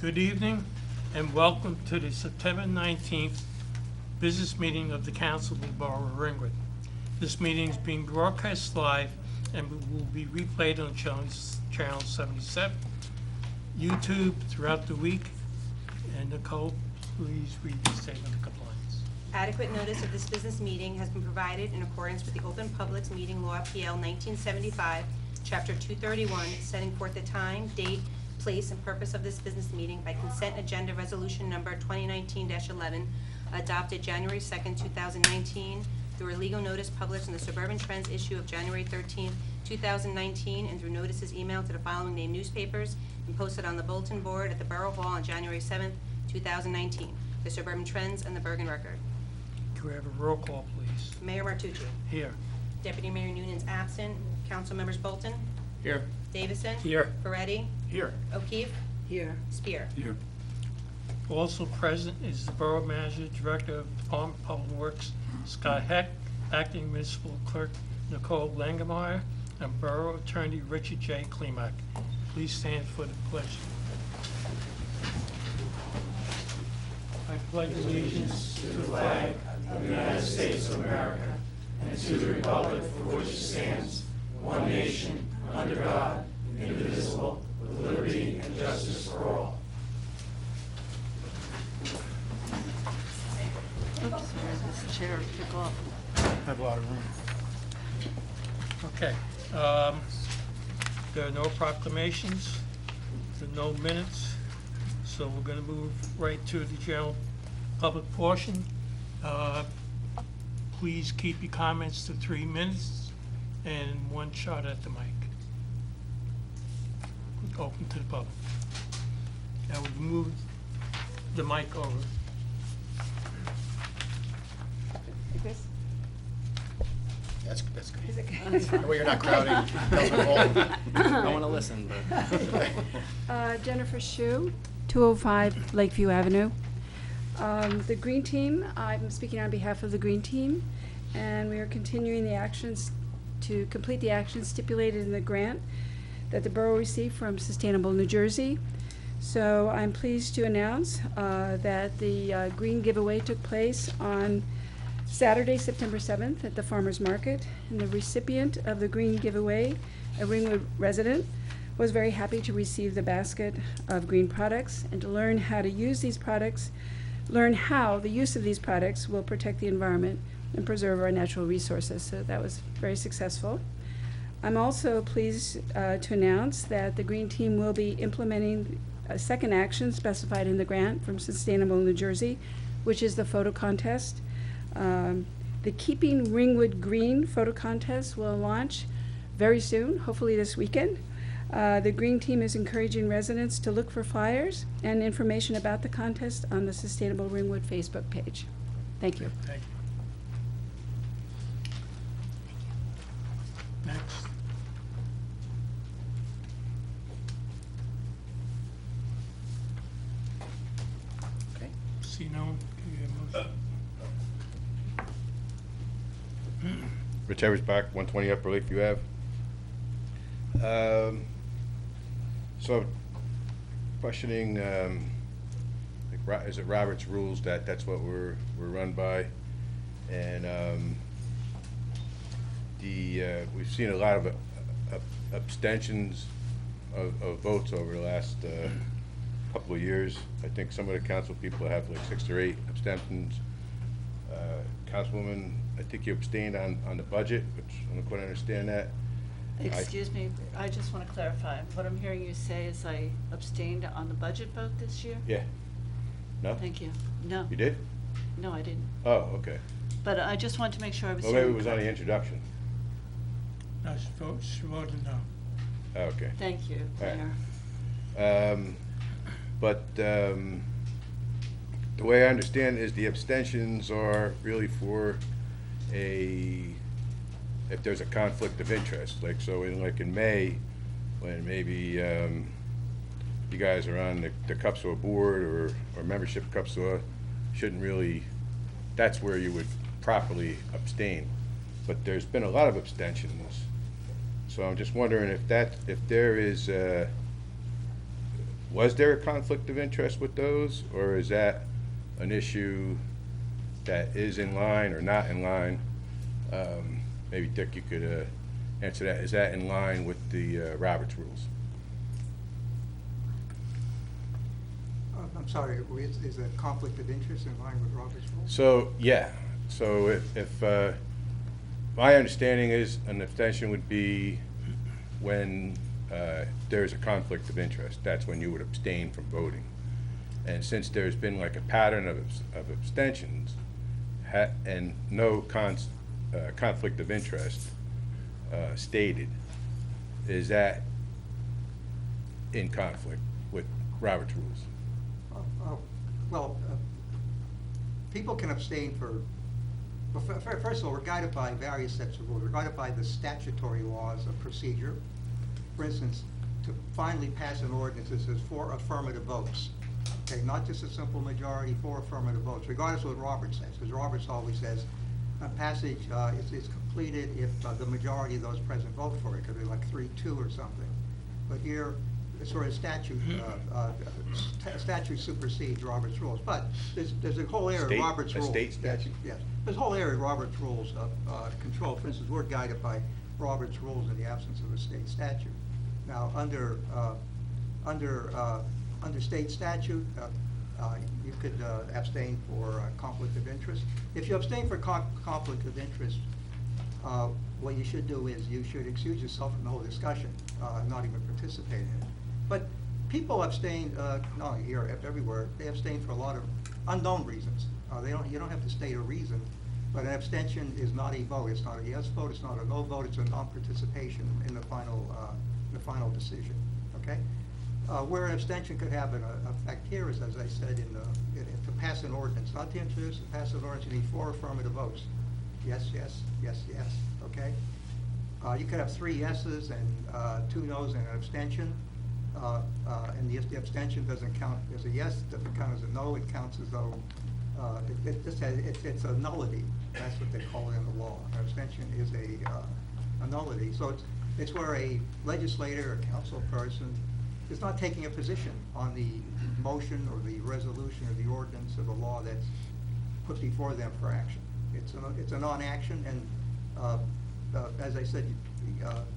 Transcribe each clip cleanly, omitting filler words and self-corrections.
Good evening and welcome to the September 19th business meeting of the Council of the Borough of Ringwood. This meeting is being broadcast live and will be replayed on Channel 77, YouTube throughout the week. And Nicole, please read the statement of compliance. Adequate notice of this business meeting has been provided in accordance with the Open Publics Meeting Law, PL 1975, Chapter 231, setting forth the time, date, place, and purpose of this business meeting by consent agenda resolution number 2019-11, adopted January 2nd, 2019, through a legal notice published in the Suburban Trends issue of January 13th, 2019, and through notices emailed to the following named newspapers and posted on the bulletin board at the Borough Hall on January 7th, 2019, the Suburban Trends and the Bergen Record. Can we have a roll call, please? Mayor Martucci. Here. Deputy Mayor Noonan's absent. Council members Bolton, Here. Davison, Here. Ferretti, Here. O'Keefe, Here. Spear. Here. Also present is the Borough Manager, Director of Department of Public Works, Scott Heck, Acting Municipal Clerk Nicole Langemeyer, and Borough Attorney Richard J. Klimak. Please stand for the pledge. I pledge allegiance to the flag of the United States of America and to the republic for which it stands, one nation, under God, indivisible, with liberty and justice for all. Oops, sorry, this chair took off. Have a lot of room. Okay. There are no proclamations, there are no minutes, so we're going to move right to the general public portion. Please keep your comments to 3 minutes and one shot at the mic. Open to the public. I will move the mic over. Like this? That's good. Is it That good? way you're not crowding. I want to listen, but. Jennifer Shue, 205 Lakeview Avenue. The Green Team, I'm speaking on behalf of the Green Team, and we are continuing the actions to complete the actions stipulated in the grant that the borough received from Sustainable New Jersey. So I'm pleased to announce that the Green Giveaway took place on Saturday, September 7th at the Farmers Market, and the recipient of the Green Giveaway, a Ringwood resident, was very happy to receive the basket of green products and to learn how to use these products, learn how the use of these products will protect the environment and preserve our natural resources. So that was very successful. I'm also pleased to announce that the Green Team will be implementing a second action specified in the grant from Sustainable New Jersey, which is the photo contest. The Keeping Ringwood Green photo contest will launch very soon, hopefully this weekend. The Green Team is encouraging residents to look for flyers and information about the contest on the Sustainable Ringwood Facebook page. Thank you. Thank you. Next. Okay. See no one? Can you get a motion? Rich Eversbach, 120 Upper Lakeview Ave. So, questioning, is it Robert's rules that's what we're run by? And we've seen a lot of abstentions of votes over the last couple of years. I think some of the council people have like 6 or 8 abstentions. Councilwoman, I think you abstained on the budget, which I don't quite understand that. Excuse me, I just want to clarify. What I'm hearing you say is I abstained on the budget vote this year? Yeah. No? Thank you. No. You did? No, I didn't. Oh, okay. But I just wanted to make sure I was Well, maybe it hearing was on the correct. introduction. No, she voted no. Oh, okay. Thank you, All right. Mayor. But the way I understand is the abstentions are really for if there's a conflict of interest, like so in May, when maybe you guys are on the CUPSO board or membership CUPSO, shouldn't really, that's where you would properly abstain. But there's been a lot of abstentions, so I'm just wondering if there is was there a conflict of interest with those, or is that an issue that is in line or not in line? Maybe Dick, you could answer that. Is that in line with the Roberts rules? I'm sorry, is a conflict of interest in line with Robert's rules? So, yeah, so if my understanding is an abstention would be when there's a conflict of interest. That's when you would abstain from voting. And since there's been like a pattern of abstentions and no conflict of interest stated, is that in conflict with Robert's rules? Well, people can abstain for, well, first of all, we're guided by various sets of rules. We're guided by the statutory laws of procedure. For instance, to finally pass an ordinance, this is 4 affirmative votes. Okay, not just a simple majority, 4 affirmative votes, regardless of what Roberts says, because Roberts always says a passage is completed if the majority of those present vote for it. It could be like 3-2 or something. But here, sort of statute supersedes Robert's rules. But there's a whole area of Robert's rules. A state statute? Yes. There's a whole area of Robert's rules of control. For instance, we're guided by Robert's rules in the absence of a state statute. Now, under state statute, you could abstain for conflict of interest. If you abstain for conflict of interest, what you should do is you should excuse yourself from the whole discussion, not even participate in it. But people abstain, not only here, everywhere, they abstain for a lot of unknown reasons. You don't have to state a reason, but an abstention is not a vote. It's not a yes vote, it's not a no vote, it's a non-participation in the final decision, okay? Where an abstention could have an effect here is, as I said, to pass an ordinance, not to introduce, to pass an ordinance, you need 4 affirmative votes. Yes, yes, yes, yes, okay? You could have 3 yeses and 2 noes and an abstention. And if the abstention doesn't count as a yes, it doesn't count as a no, it counts as though it's a nullity. That's what they call it in the law. An abstention is a nullity. So it's where a legislator or council person is not taking a position on the motion or the resolution or the ordinance or the law that's put before them for action. It's a non-action, and as I said,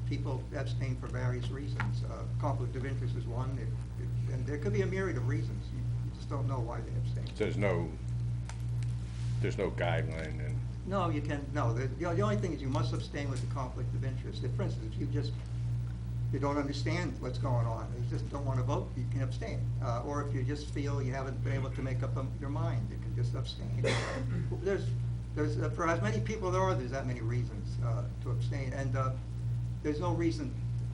people abstain for various reasons. Conflict of interest is one, and there could be a myriad of reasons. You just don't know why they abstain. So there's no guideline and. No, you can, no, the only thing is you must abstain with the conflict of interest. If, for instance, if you don't understand what's going on, you just don't want to vote, you can abstain. Or if you just feel you haven't been able to make up your mind, you can just abstain. There's for as many people there are, there's that many reasons to abstain, and there's no reason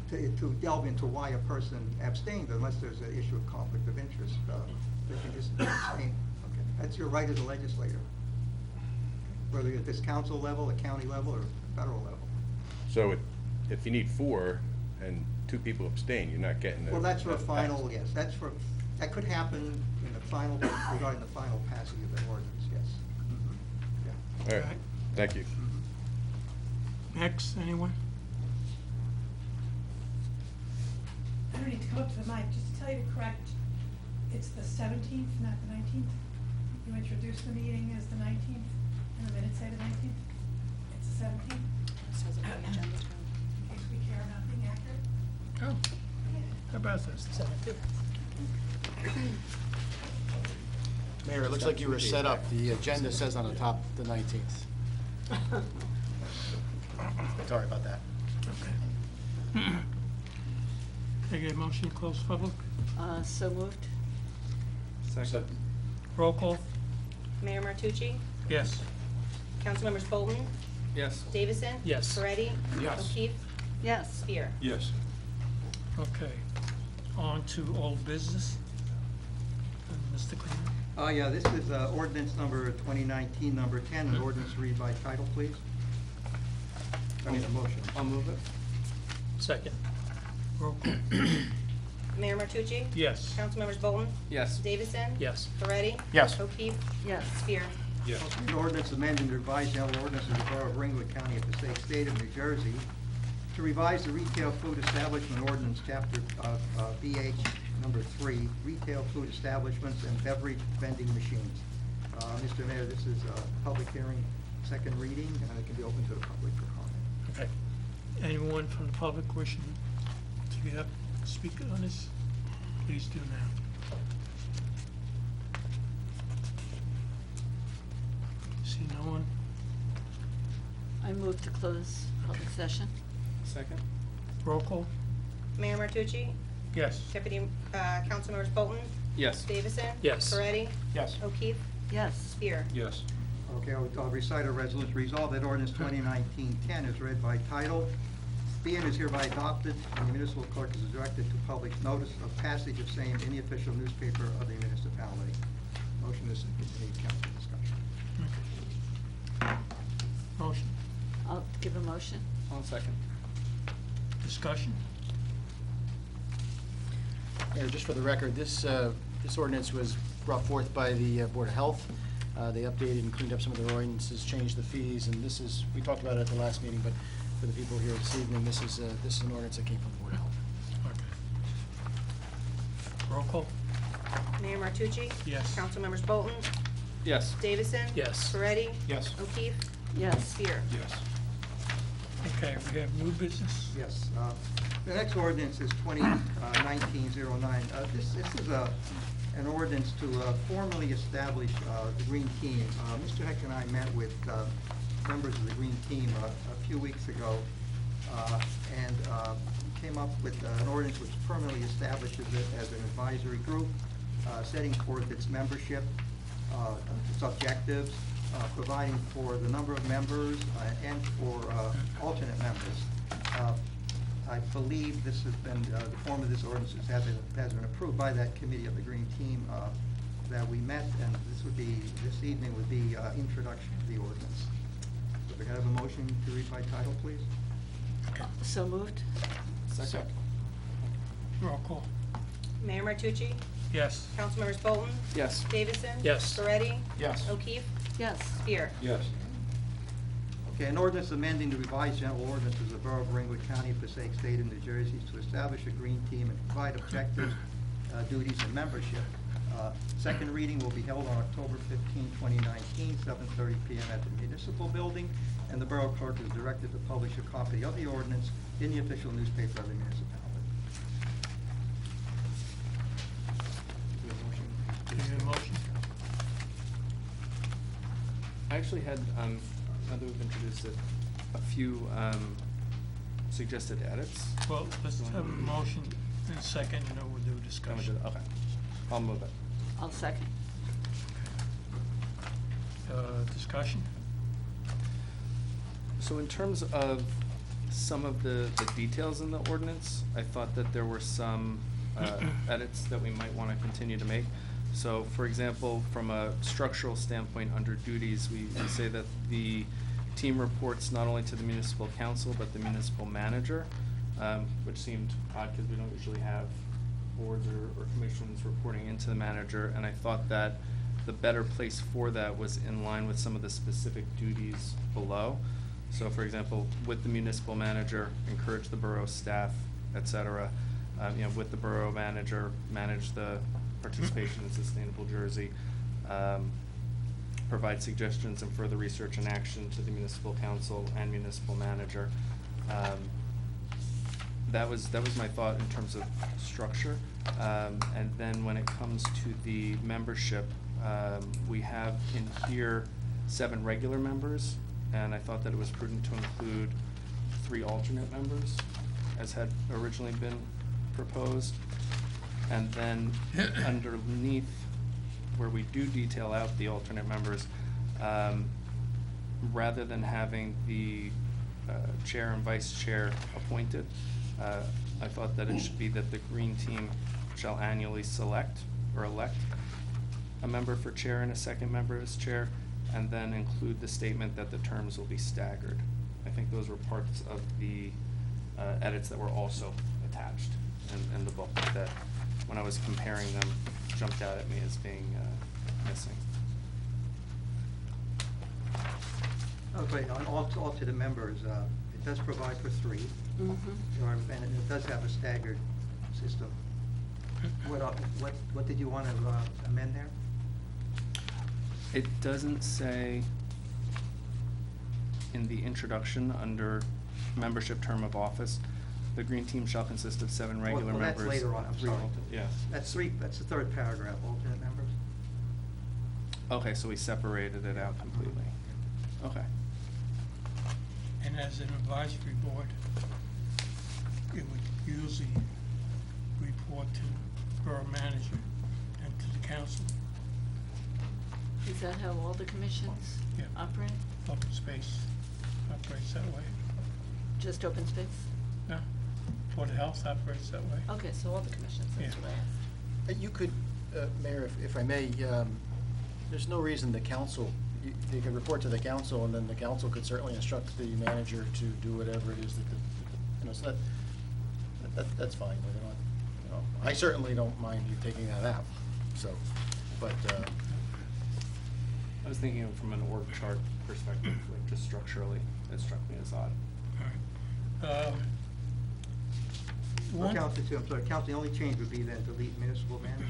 to delve into why a person abstained unless there's an issue of conflict of interest. They can just abstain. Okay. That's your right as a legislator, whether you're at this council level, a county level, or federal level. So if you need 4 and 2 people abstain, you're not getting the. Well, that's for a final, yes. That could happen in the final, regarding the final passage of the ordinance, yes. All right, thank you. Next, anyone? I don't need to come up to the mic, just to tell you to correct, it's the 17th, not the 19th. You introduced the meeting as the 19th, and the minutes say the 19th. It's the 17th, Says it on the agenda. in case we care about being accurate. Oh, how about this? Mayor, it looks like you were set up. The agenda says on the top the 19th. Sorry about that. Can I get a motion to close public? So moved? Roll call? Mayor Martucci? Yes. Councilmembers Bolton? Yes. Davison? Yes. Peretti? Yes. O'Keefe? Yes. Spear? Yes. Okay, on to old business. Mr. Cleaver? Yeah, this is ordinance number 2019, number 10, an ordinance read by title, please. I need a motion. I'll move it. Second. Roll call? Mayor Martucci? Yes. Councilmembers Bolton? Yes. Davison? Yes. Peretti? Yes. O'Keefe? Yes. Spear? An ordinance amending the revised general ordinance of the Borough of Ringwood, County of Passaic, State of New Jersey, to revise the retail food establishment ordinance, chapter BH number 3, retail food establishments and beverage vending machines. Mr. Mayor, this is a public hearing, second reading, and it can be open to the public for comment. Okay. Anyone from the public wishing to speak on this, please do now. See no one? I move to close public session. Second? Roll call? Mayor Martucci? Yes. Deputy Councilmembers Bolton? Yes. Davison? Yes. Moretti? Yes. O'Keefe? Yes. Spear? Yes. Okay, I'll recite a resolution. Resolved that ordinance 2019-10 is read by title. Be and is hereby adopted, and the municipal clerk is directed to publish notice of passage of same in the official newspaper of the municipality. Motion is to continue council discussion. Motion. I'll give a motion. One second. Discussion? Mayor, just for the record, this ordinance was brought forth by the Board of Health. They updated and cleaned up some of their ordinances, changed the fees, and this is, we talked about it at the last meeting, but for the people here this evening, this is an ordinance that came from the Board of Health. Okay. Roll call? Mayor Martucci? Yes. Councilmembers Bolton? Yes. Davison? Yes. Moretti? Yes. O'Keefe? Yes. Spear? Yes. Okay, we have new business. Yes. The next ordinance is 2019-09. This is an ordinance to formally establish the Green Team. Mr. Heck and I met with members of the Green Team a few weeks ago and came up with an ordinance which permanently establishes it as an advisory group, setting forth its membership, its objectives, providing for the number of members and for alternate members. I believe this has been, the form of this ordinance has been approved by that committee of the Green Team that we met, and this evening would be introduction to the ordinance. So we can have a motion to read by title, please? So moved? Second. Roll call? Mayor Martucci? Yes. Councilmembers Bolton? Yes. Davison? Yes. Moretti? Yes. O'Keefe? Yes. Spear? Yes. Okay, an ordinance amending the revised general ordinances of the Borough of Ringwood County, Passaic State of New Jersey to establish a Green Team and provide objectives, duties, and membership. Second reading will be held on October 15, 2019, 7:30 p.m. at the Municipal Building, and the Borough Clerk is directed to publish a copy of the ordinance in the official newspaper of the municipality. Do you have a motion? I actually had, now that we've introduced it, a few suggested edits. Well, let's have a motion in a second, and then we'll do Can we do discussion. that? Okay. I'll move it. I'll second. Discussion? So in terms of some of the details in the ordinance, I thought that there were some edits that we might want to continue to make. So, for example, from a structural standpoint, under duties, we say that the team reports not only to the municipal council, but the municipal manager, which seemed odd because we don't usually have boards or commissions reporting into the manager. And I thought that the better place for that was in line with some of the specific duties below. So, for example, with the municipal manager, encourage the borough staff, et cetera. With the borough manager, manage the participation in Sustainable Jersey, provide suggestions and further research and action to the municipal council and municipal manager. That was my thought in terms of structure. And then when it comes to the membership, we have in here 7 regular members, and I thought that it was prudent to include 3 alternate members, as had originally been proposed. And then underneath, where we do detail out the alternate members, rather than having the chair and vice chair appointed, I thought that it should be that the Green Team shall annually select or elect a member for chair and a second member as chair, and then include the statement that the terms will be staggered. I think those were parts of the edits that were also attached in the book that, when I was comparing them, jumped out at me as being missing. Okay, on alternate members, it does provide for 3. Mm-hmm. And it does have a staggered system. What did you want to amend there? It doesn't say in the introduction under membership term of office, the green team shall consist of 7 regular Well, that's members. later on, I'm 3 sorry. Yes. That's the third paragraph, alternate members. Okay, so we separated it out completely. Okay. And as an advisory board, it would usually report to the borough manager and to the council. Is that how all the commissions Yeah. operate? Open space operates that way. Just open space? No, Board of Health operates that way. Okay, so all the commissions, that's Yeah. what I asked. You could, Mayor, if I may, there's no reason the council, you could report to the council, and then the council could certainly instruct the manager to do whatever it is that, so that's fine. We don't, I certainly don't mind you taking that out, so, but, I was thinking from an org chart perspective, like just structurally, it struck me as odd. All right. For One- Council two, I'm sorry, Council, the only change would be then delete municipal manager.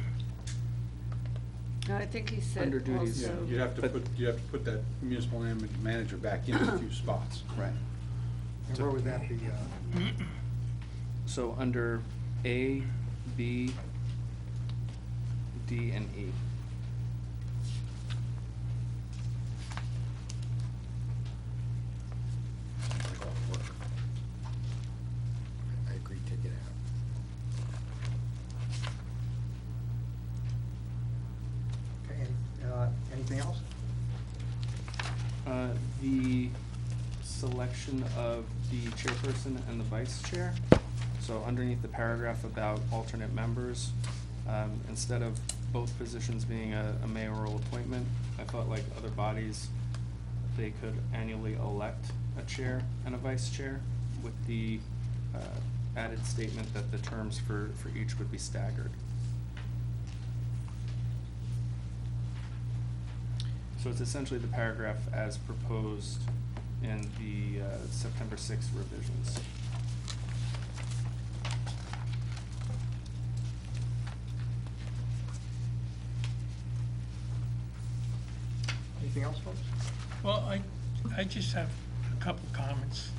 No, I think he said Under duties. also. Yeah, you'd have to put that municipal manager back in a few spots. Right. And where would that be? So under A, B, D, and E. I agree, take it out. Okay, anything else? The selection of the chairperson and the vice chair. So underneath the paragraph about alternate members, instead of both positions being a mayoral appointment, I felt like other bodies, they could annually elect a chair and a vice chair with the added statement that the terms for each would be staggered. So it's essentially the paragraph as proposed in the September 6th revisions. Anything else, folks? Well, I just have a couple comments.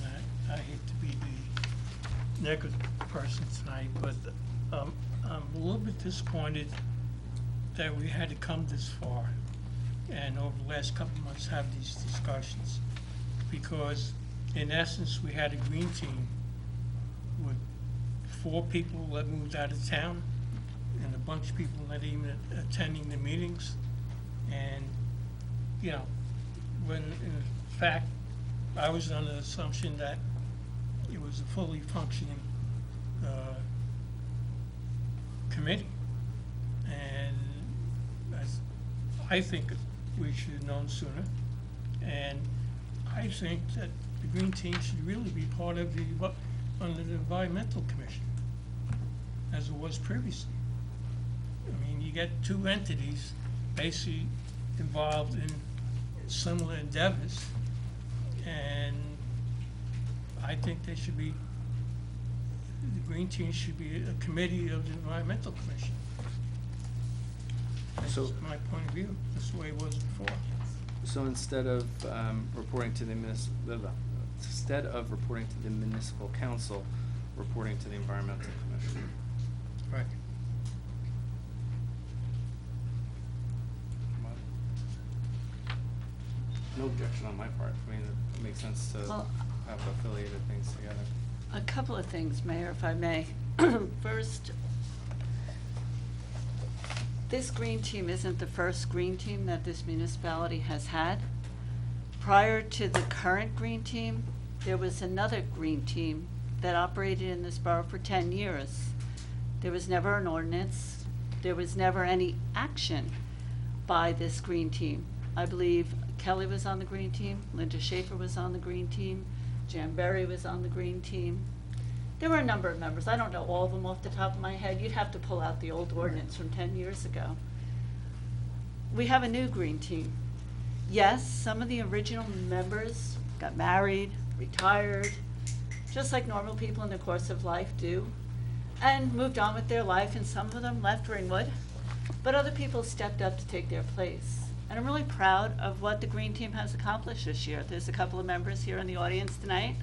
And I hate to be the negative person tonight, but I'm a little bit disappointed that we had to come this far and over the last couple of months have these discussions. Because in essence, we had a green team with 4 people that moved out of town and a bunch of people not even attending the meetings. And, you know, when in fact, I was under the assumption that it was a fully functioning committee. And I think we should have known sooner. And I think that the Green Team should really be part of under the Environmental Commission, as it was previously. I mean, you get 2 entities basically involved in similar endeavors, and I think they should be, the Green Team should be a committee of the Environmental Commission. That's So- my point of view. That's the way it was before. So instead of reporting to the municipal council, reporting to the environmental commission. Right. No objection on my part. I mean, it makes sense to Well- have affiliated things together. A couple of things, Mayor, if I may. First, this green team isn't the first green team that this municipality has had. Prior to the current green team, there was another green team that operated in this borough for 10 years. There was never an ordinance. There was never any action by this green team. I believe Kelly was on the green team, Linda Schaefer was on the green team, Jan Berry was on the green team. There were a number of members. I don't know all of them off the top of my head. You'd have to pull out the old ordinance from 10 years ago. We have a new green team. Yes, some of the original members got married, retired, just like normal people in the course of life do. and moved on with their life, and some of them left Ringwood, but other people stepped up to take their place. And I'm really proud of what the Green Team has accomplished this year. There's a couple of members here in the audience tonight,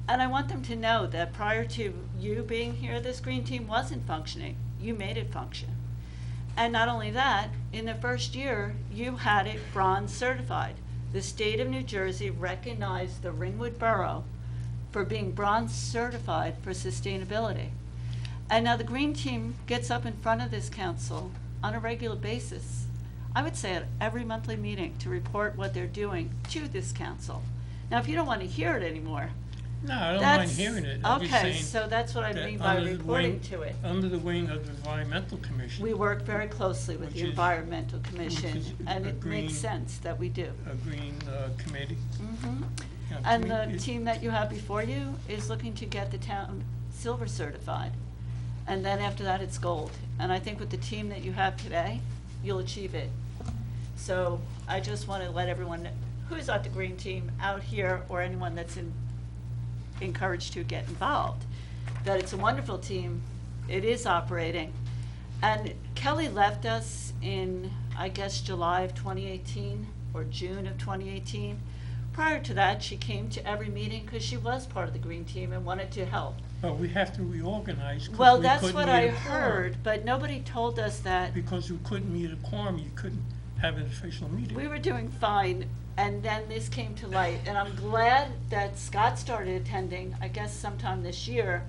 and I want them to know that prior to you being here, this Green Team wasn't functioning. You made it function. And not only that, in the first year, you had it bronze certified. The state of New Jersey recognized the Ringwood Borough for being bronze certified for sustainability. And now the Green Team gets up in front of this council on a regular basis, I would say at every monthly meeting, to report what they're doing to this council. Now, if you don't want to hear it anymore, No, I don't mind that's, hearing it. I'm just okay, saying so that's what I that mean by under the reporting wing- to it. Under the wing of the Environmental Commission. We work very closely with Which the is- Environmental which Commission, is and a it green- makes sense that we do. A green committee. Mhm. Yeah, to And me, the it- team that you have before you is looking to get the town silver certified. And then after that, it's gold. And I think with the team that you have today, you'll achieve it. So I just want to let everyone who's at the Green Team out here, or anyone that's encouraged to get involved, that it's a wonderful team. It is operating. And Kelly left us in, I guess, July of 2018 or June of 2018. Prior to that, she came to every meeting because she was part of the Green Team and wanted to help. But we have to reorganize. 'Cause Well, we that's couldn't what meet I a quorum. heard, but nobody told us that. Because we couldn't meet a quorum, you couldn't have an official meeting. We were doing fine, and then this came to light, and I'm glad that Scott started attending, I guess sometime this year,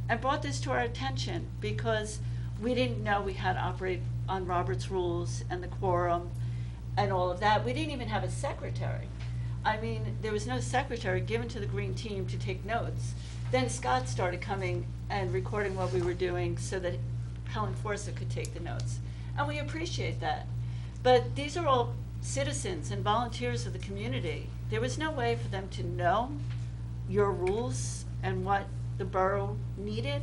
and brought this to our attention, because we didn't know we had to operate on Robert's rules and the quorum and all of that. We didn't even have a secretary. I mean, there was no secretary given to the Green Team to take notes. Then Scott started coming and recording what we were doing so that Helen Forsyth could take the notes. And we appreciate that. But these are all citizens and volunteers of the community. There was no way for them to know your rules and what the borough needed,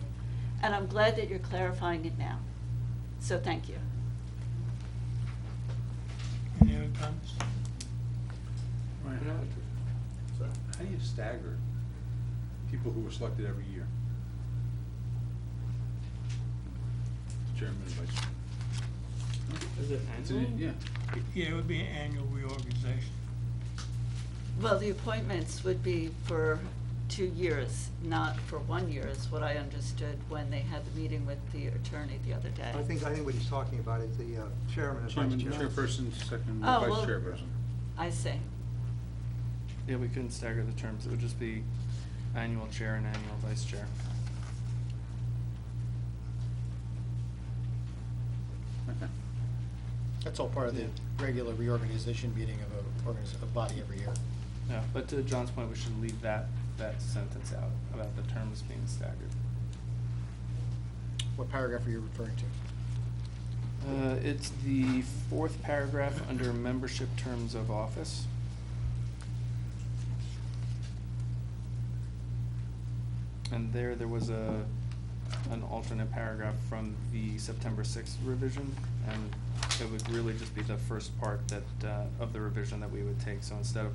and I'm glad that you're clarifying it now. So thank you. Any other comments? Ryan, how do you stagger people who were selected every year? Chairman and vice chairman. Is it It's an- Yeah. Yeah, it would be an annual reorganization. Well, the appointments would be for 2 years, not for 1 year, is what I understood when they had the meeting with the attorney the other day. I think what he's talking about is the chairman and Chairman, vice chairman. chairperson, second, Oh, vice well- chairperson. I see. Yeah, we couldn't stagger the terms. It would just be annual chair and annual vice chair. Okay. That's all part of the regular reorganization meeting of a body every year. Yeah, but to John's point, we should leave that sentence out about the terms being staggered. What paragraph are you referring to? It's the fourth paragraph under membership terms of office. And there was an alternate paragraph from the September 6th revision, and it would really just be the first part that, of the revision that we would take. So instead of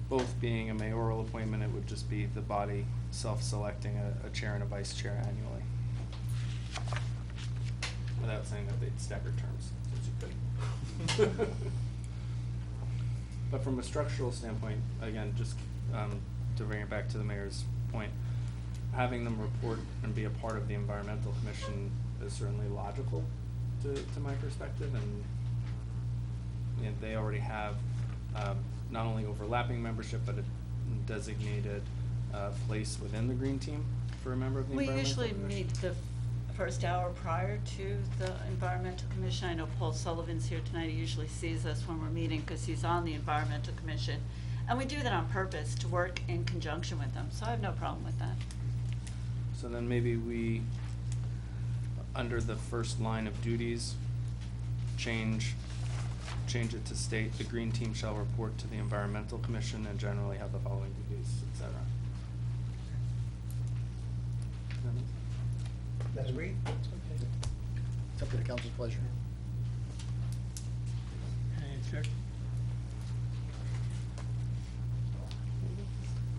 both being a mayoral appointment, it would just be the body self-selecting a chair and a vice chair annually. Without saying that they'd stagger terms, since you couldn't. But from a structural standpoint, again, just to bring it back to the mayor's point, having them report and be a part of the environmental commission is certainly logical to my perspective, and you know, they already have not only overlapping membership, but a designated place within the Green Team for a member of the We environmental usually commission. meet the first hour prior to the Environmental Commission. I know Paul Sullivan's here tonight. He usually sees us when we're meeting because he's on the Environmental Commission. And we do that on purpose to work in conjunction with them, so I have no problem with that. So then maybe we, under the first line of duties, change it to state, the Green Team shall report to the Environmental Commission and generally have the following duties, et cetera. Does that make sense? That's agreed? It's up to the council's pleasure. Any objection?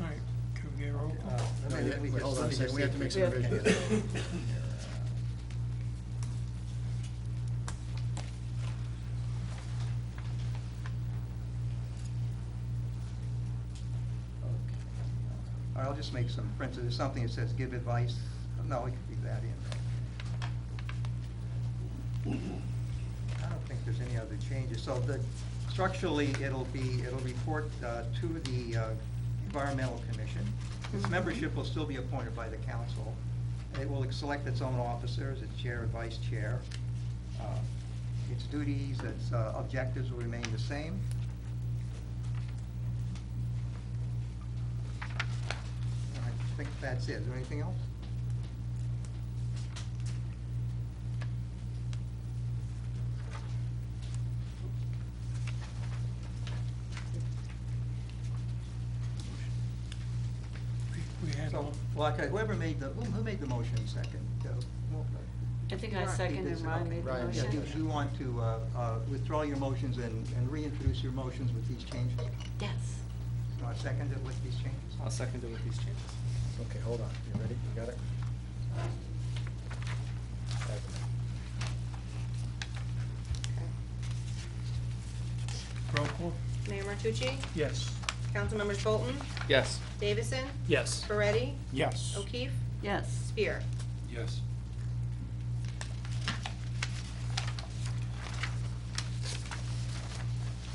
All right, can we get a roll call? Wait, hold on a second, we have to make some We have- revisions. right, I'll just make some prints. There's something that says give advice. No, we can leave that in. I don't think there's any other changes. So structurally, it'll report to the Environmental Commission. Its membership will still be appointed by the council. It will select its own officers, its chair and vice chair. Its duties, its objectives will remain the same. I think that's it. Is there anything else? We had So, all, well, okay, who made the motion second? I think I seconded, Ryan made the Ryan, motion. Do you want to withdraw your motions and reintroduce your motions with these changes? Yes. You want to second it with these changes? I'll second it with these changes. Okay, hold on. You ready? You got it? roll call? Mayor Martucci? Yes. Councilmembers Bolton? Yes. Davison? Yes. Moretti? Yes. O'Keefe? Yes. Spear? Yes.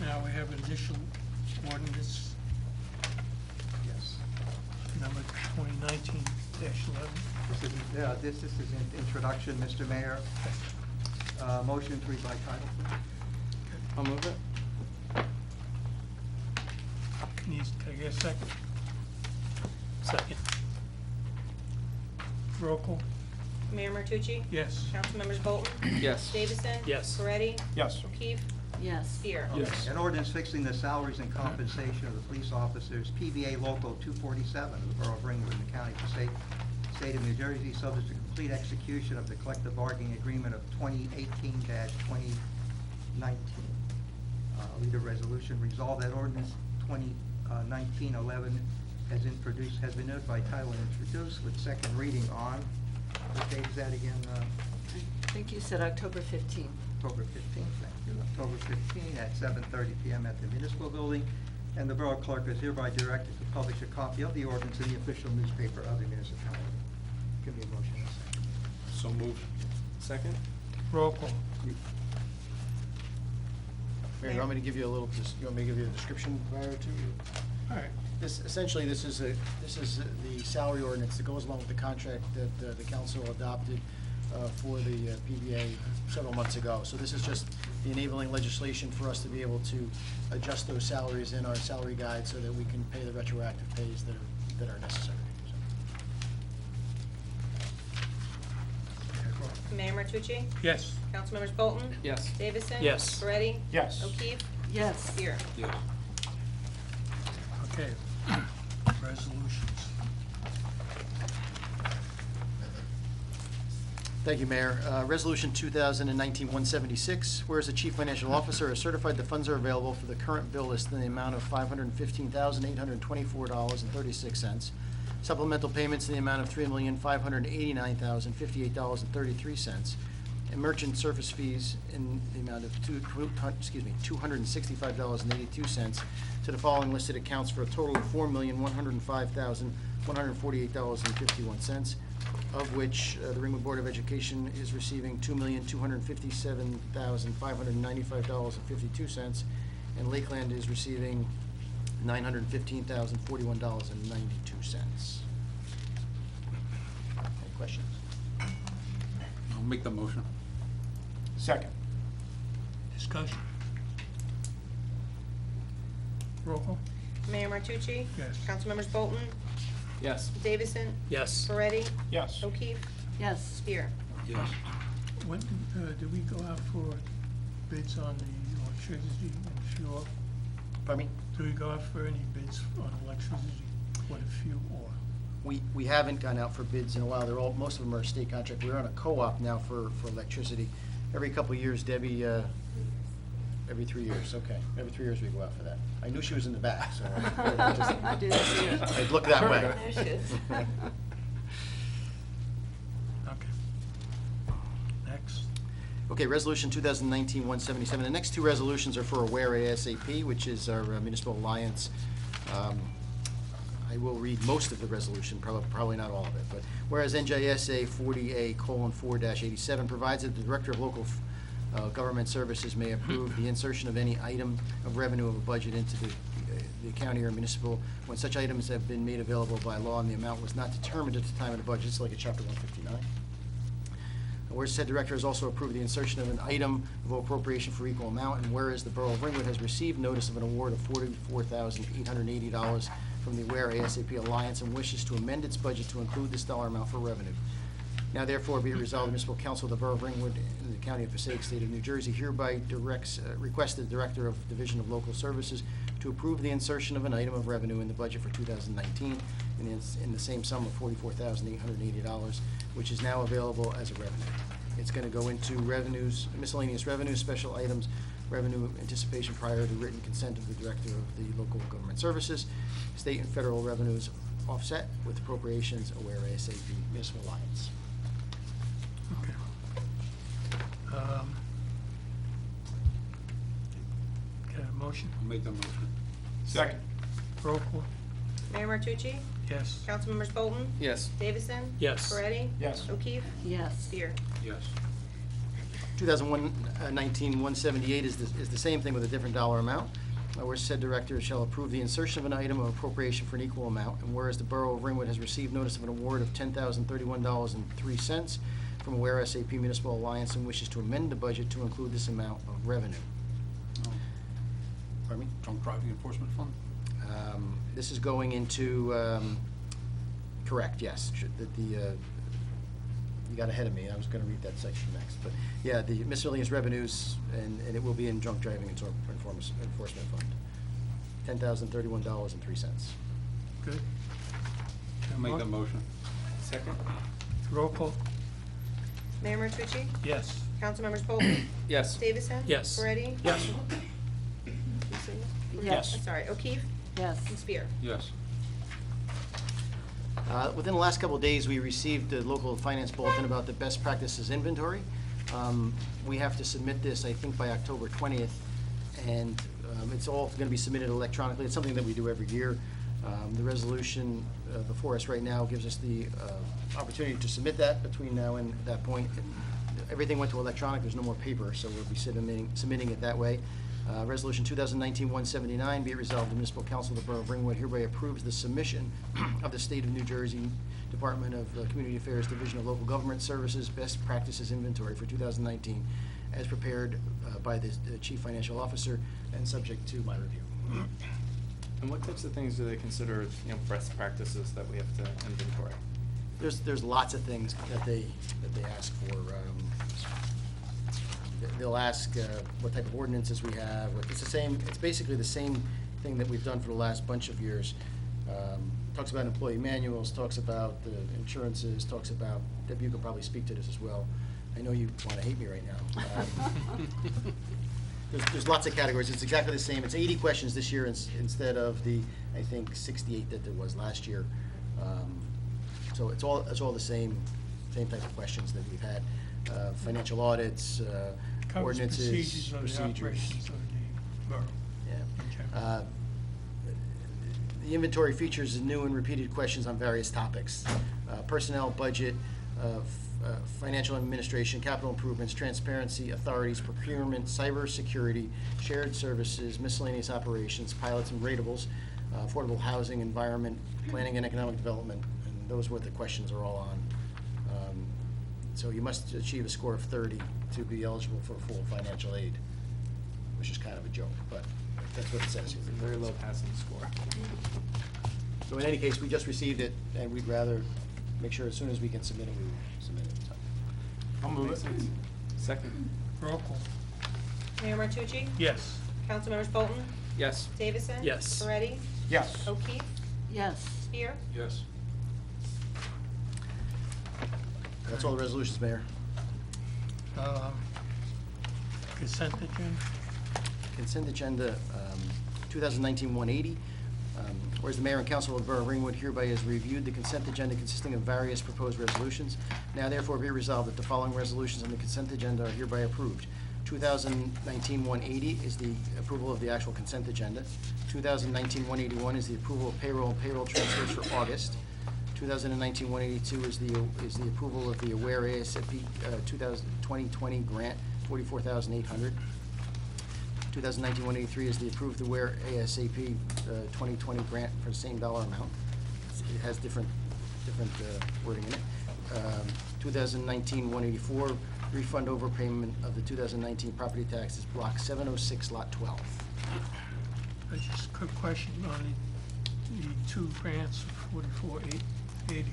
Now we have additional ordinance Yes. number 2019-11. This is an introduction, Mr. Mayor. Motion to read by title, please. I'll move it. Can I get a second? Second. Roll call? Mayor Martucci? Yes. Councilmembers Bolton? Yes. Davison? Yes. Moretti? Yes. O'Keefe? Yes. Spear? Yes. An ordinance fixing the salaries and compensation of the police officers, PBA Local 247 of the Borough of Ringwood in the County of Passaic, State of New Jersey, subject to complete execution of the collective bargaining agreement of 2018-2019. Read a resolution. Resolve that ordinance 2019-11 has been noted by title and introduced with second reading on, what date is that again? I think you said October 15th. October 15th, thank you. October 15th at 7:30 PM at the municipal building. And the borough clerk is hereby directed to publish a copy of the ordinance in the official newspaper of the municipality. Give me a motion in a second. So moved. Second? Roll call? Mayor, you want me to give you a little, you want me to give you a description prior to? All right. Essentially, this is the salary ordinance that goes along with the contract that the council adopted for the PBA several months ago. So this is just the enabling legislation for us to be able to adjust those salaries in our salary guide so that we can pay the retroactive pays that are necessary. Mayor Martucci? Yes. Councilmembers Bolton? Yes. Davison? Yes. Moretti? Yes. O'Keefe? Yes. Spear? Yes. Okay. Resolutions. Thank you, Mayor. Resolution 2019-176, whereas the Chief Financial Officer has certified the funds are available for the current bill list in the amount of $515,824.36. Supplemental payments in the amount of $3,589,058.33. And merchant service fees in the amount of $265.82 to the following listed accounts for a total of $4,105,148.51, of which the Ringwood Board of Education is receiving $2,257,595.52, and Lakeland is receiving $915,041.92. Any questions? I'll make the motion. Second. Discussion. Roll call? Mayor Martucci? Yes. Councilmembers Bolton? Yes. Davison? Yes. Moretti? Yes. O'Keefe? Yes. Spear? Yes. When did we go out for bids on the electricity and fuel? Pardon me? Do we go out for any bids on electricity? What a few or? We haven't gone out for bids in a while. They're all, most of them are state contract. We're on a co-op now for electricity. Every couple of years, Debbie, every 3 years, okay. Every 3 years we go out for that. I knew she was in the back, so I didn't see it. I'd look that way. There she is. Okay. Next. Okay, Resolution 2019-177. The next two resolutions are for Aware ASAP, which is our municipal alliance I will read most of the resolution, probably not all of it, but whereas NJSA 40A:4-87 provides that the Director of Local Government Services may approve the insertion of any item of revenue of a budget into the county or municipal when such items have been made available by law and the amount was not determined at the time of the budget. It's like a Chapter 159. Whereas said director has also approved the insertion of an item of appropriation for equal amount, and whereas the Borough of Ringwood has received notice of an award of $44,880 from the Aware ASAP Alliance and wishes to amend its budget to include this dollar amount for revenue. Now therefore be it resolved, the Municipal Council of the Borough of Ringwood in the County of Passaic, State of New Jersey hereby requests the Director of Division of Local Services to approve the insertion of an item of revenue in the budget for 2019 in the same sum of $44,880, which is now available as a revenue. It's going to go into revenues, miscellaneous revenues, special items, revenue anticipation prior to written consent of the Director of the Local Government Services, state and federal revenues offset with appropriations, Aware ASAP Municipal Alliance. Okay. Got a motion? I'll make that motion. Second. Roll call? Mayor Martucci? Yes. Councilmembers Bolton? Yes. Davison? Yes. Moretti? Yes. O'Keefe? Yes. Spear? Yes. 2019-178 is the same thing with a different dollar amount. Where said director shall approve the insertion of an item of appropriation for an equal amount, and whereas the Borough of Ringwood has received notice of an award of $10,031.03 from Aware SAP Municipal Alliance and wishes to amend the budget to include this amount of revenue. Pardon me? Drunk driving enforcement fund? This is going into, correct, yes. You got ahead of me. I was going to read that section next. But, yeah, the miscellaneous revenues, and it will be in drunk driving enforcement fund. $10,031.03. Good. I'll make that motion. Second? Roll call? Mayor Martucci? Yes. Councilmembers Bolton? Yes. Davison? Yes. Moretti? Yes. Yes. I'm sorry, O'Keefe? Yes. And Spear? Yes. Within the last couple of days, we received a local finance bulletin about the best practices inventory. We have to submit this, I think, by October 20th, and it's all going to be submitted electronically. It's something that we do every year. The resolution before us right now gives us the opportunity to submit that between now and that point. Everything went to electronic. There's no more paper, so we'll be submitting it that way. Resolution 2019-179, be it resolved, the Municipal Council of the Borough of Ringwood hereby approves the submission of the State of New Jersey Department of Community Affairs Division of Local Government Services Best Practices Inventory for 2019 as prepared by the Chief Financial Officer and subject to my review. And what types of things do they consider, best practices that we have to inventory? There's lots of things that they ask for. They'll ask what type of ordinances we have. It's basically the same thing that we've done for the last bunch of years. Talks about employee manuals, talks about the insurances, talks about, Deb, you can probably speak to this as well. I know you want to hate me right now. There's lots of categories. It's exactly the same. It's 80 questions this year instead of the, I think, 68 that there was last year. So it's all the same type of questions that we've had. Financial audits, Covers ordinances, procedures of the operations of the borough. Yeah. Okay. The inventory features new and repeated questions on various topics. Personnel, budget, financial administration, capital improvements, transparency, authorities, procurement, cybersecurity, shared services, miscellaneous operations, pilots and ratables, affordable housing, environment, planning and economic development, and those what the questions are all on. So you must achieve a score of 30 to be eligible for full financial aid, which is kind of a joke, but that's what it says here. Very low passing score. So in any case, we just received it, and we'd rather make sure as soon as we can submit it, we submit it. So. I'll move it. Second? Roll call? Mayor Martucci? Yes. Councilmembers Bolton? Yes. Davison? Yes. Moretti? Yes. O'Keefe? Yes. Spear? Yes. That's all the resolutions, Mayor. Consent agenda? Consent agenda, 2019-180. Whereas the mayor and council of the Borough of Ringwood hereby has reviewed the consent agenda consisting of various proposed resolutions. Now therefore be resolved that the following resolutions on the consent agenda are hereby approved. 2019-180 is the approval of the actual consent agenda. 2019-181 is the approval of payroll and payroll transfers for August. 2019-182 is the approval of the Aware ASAP 2020 grant, $44,800. 2019-183 is the approved Aware ASAP 2020 grant for the same dollar amount. It has different wording in it. 2019-184, refund overpayment of the 2019 property taxes, block 706, lot 12. Just a quick question on the two grants, 44,880.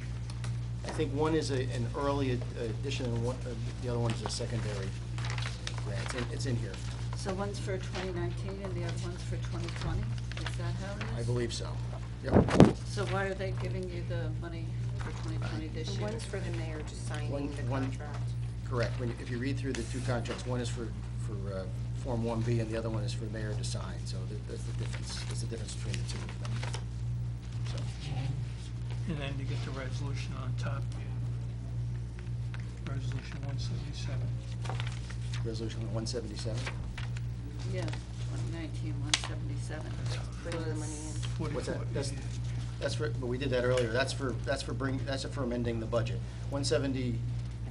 I think one is an early addition, and the other one is a secondary grant. It's in here. So one's for 2019 and the other one's for 2020? Is that how it is? I believe so. Yep. So why are they giving you the money for 2020 this The year? one's for the mayor just signing the One- contract. Correct. If you read through the two contracts, one is for Form 1B and the other one is for the mayor to sign. So that's the difference. That's the difference between the two of them. So, And then you get the resolution on top. Resolution 177. resolution 177. Yeah, 2019, 177. Bringing the money in. What's that? 44,880. That's for, but we did that earlier. That's for amending the budget. 170,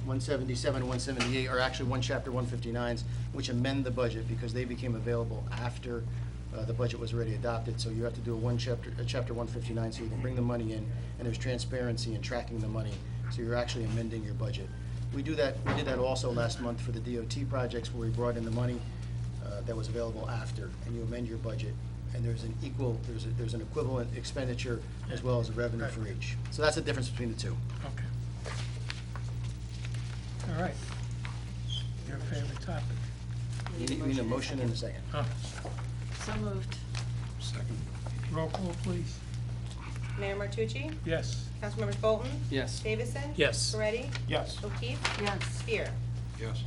177, 178 are actually chapter 159s, which amend the budget because they became available after the budget was already adopted. So you have to do a chapter 159, so you can bring the money in, and there's transparency in tracking the money. So you're actually amending your budget. We did that also last month for the DOT projects where we brought in the money that was available after, and you amend your budget. And there's an equivalent expenditure as well as a revenue for each. So that's the difference between the two. Okay. All right. Your favorite topic? You need a motion and a second. Huh. So moved. Second. Roll call, please. Mayor Martucci? Yes. Councilmembers Bolton? Yes. Davison? Yes. Moretti? Yes. O'Keefe? Yes. Spear? Yes.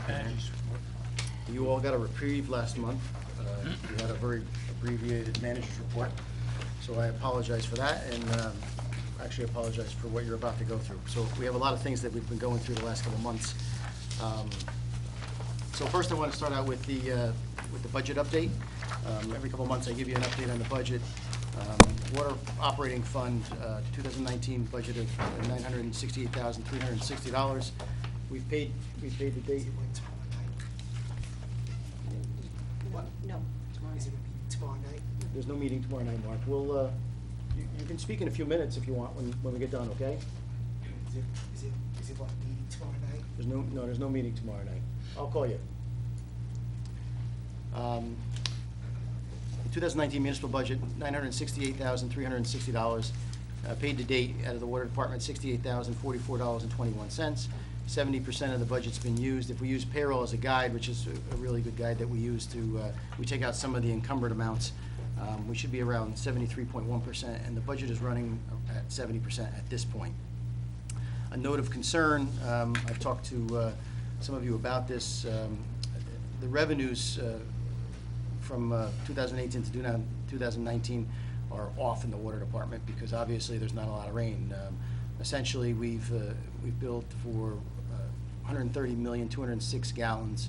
Manager's report. You all got a reprieve last month. You had a very abbreviated manager's report, so I apologize for that, and actually apologize for what you're about to go through. So we have a lot of things that we've been going through the last couple of months. So first I want to start out with the budget update. Every couple of months I give you an update on the budget. Water operating fund, 2019 budget of $968,360. We've paid the date. No. Is it gonna be tomorrow night? There's no meeting tomorrow night, Mark. We'll, you can speak in a few minutes if you want when we get done, okay? Is it what, meeting tomorrow night? There's no meeting tomorrow night. I'll call you. The 2019 municipal budget, $968,360. Paid to date out of the water department, $68,044.21. 70% of the budget's been used. If we use payroll as a guide, which is a really good guide that we use to, we take out some of the encumbered amounts, we should be around 73.1%, and the budget is running at 70% at this point. A note of concern, I've talked to some of you about this. The revenues from 2018 to 2019 are off in the water department because obviously there's not a lot of rain. Essentially, we've billed for 130,206 gallons,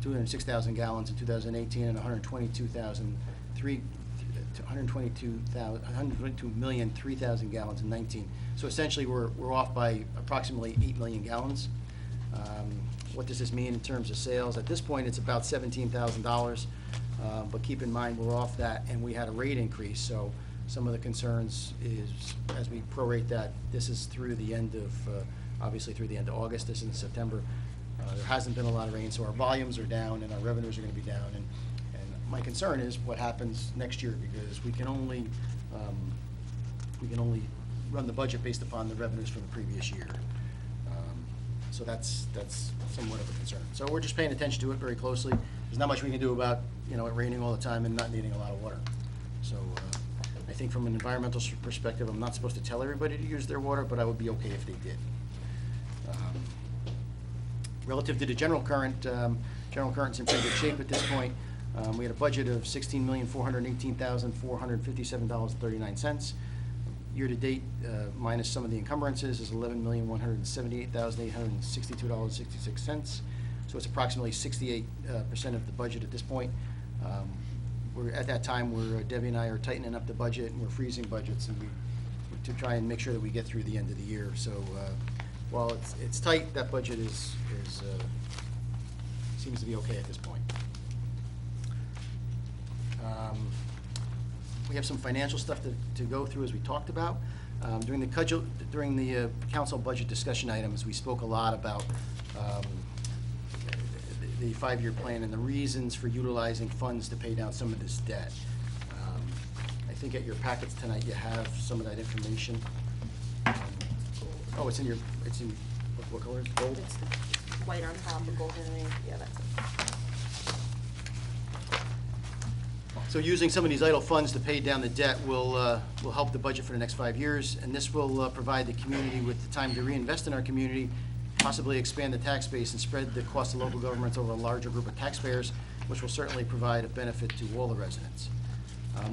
206,000 gallons in 2018, and 122,003,000 gallons in 19. So essentially, we're off by approximately 8 million gallons. What does this mean in terms of sales? At this point, it's about $17,000, but keep in mind we're off that, and we had a rate increase. So some of the concerns is, as we prorate that, this is through the end of, obviously through the end of August, this is in September. There hasn't been a lot of rain, so our volumes are down and our revenues are gonna be down. And my concern is what happens next year, because we can only run the budget based upon the revenues from the previous year. So that's somewhat of a concern. So we're just paying attention to it very closely. There's not much we can do about, it raining all the time and not needing a lot of water. So I think from an environmental perspective, I'm not supposed to tell everybody to use their water, but I would be okay if they did. Relative to the general current's in pretty good shape at this point. We had a budget of $16,418,457.39. Year-to-date, minus some of the encumbrances, is $11,178,862.66. So it's approximately 68% of the budget at this point. We're at that time where Debbie and I are tightening up the budget, and we're freezing budgets, and to try and make sure that we get through the end of the year. So while it's tight, that budget seems to be okay at this point. We have some financial stuff to go through, as we talked about. During the council budget discussion items, we spoke a lot about the five-year plan and the reasons for utilizing funds to pay down some of this debt. I think at your packets tonight, you have some of that information. Oh, it's in, what color is it? Gold? It's white on top, the golden, yeah, that's it. So using some of these idle funds to pay down the debt will help the budget for the next 5 years, and this will provide the community with the time to reinvest in our community, possibly expand the tax base and spread the cost of local governments over a larger group of taxpayers, which will certainly provide a benefit to all the residents.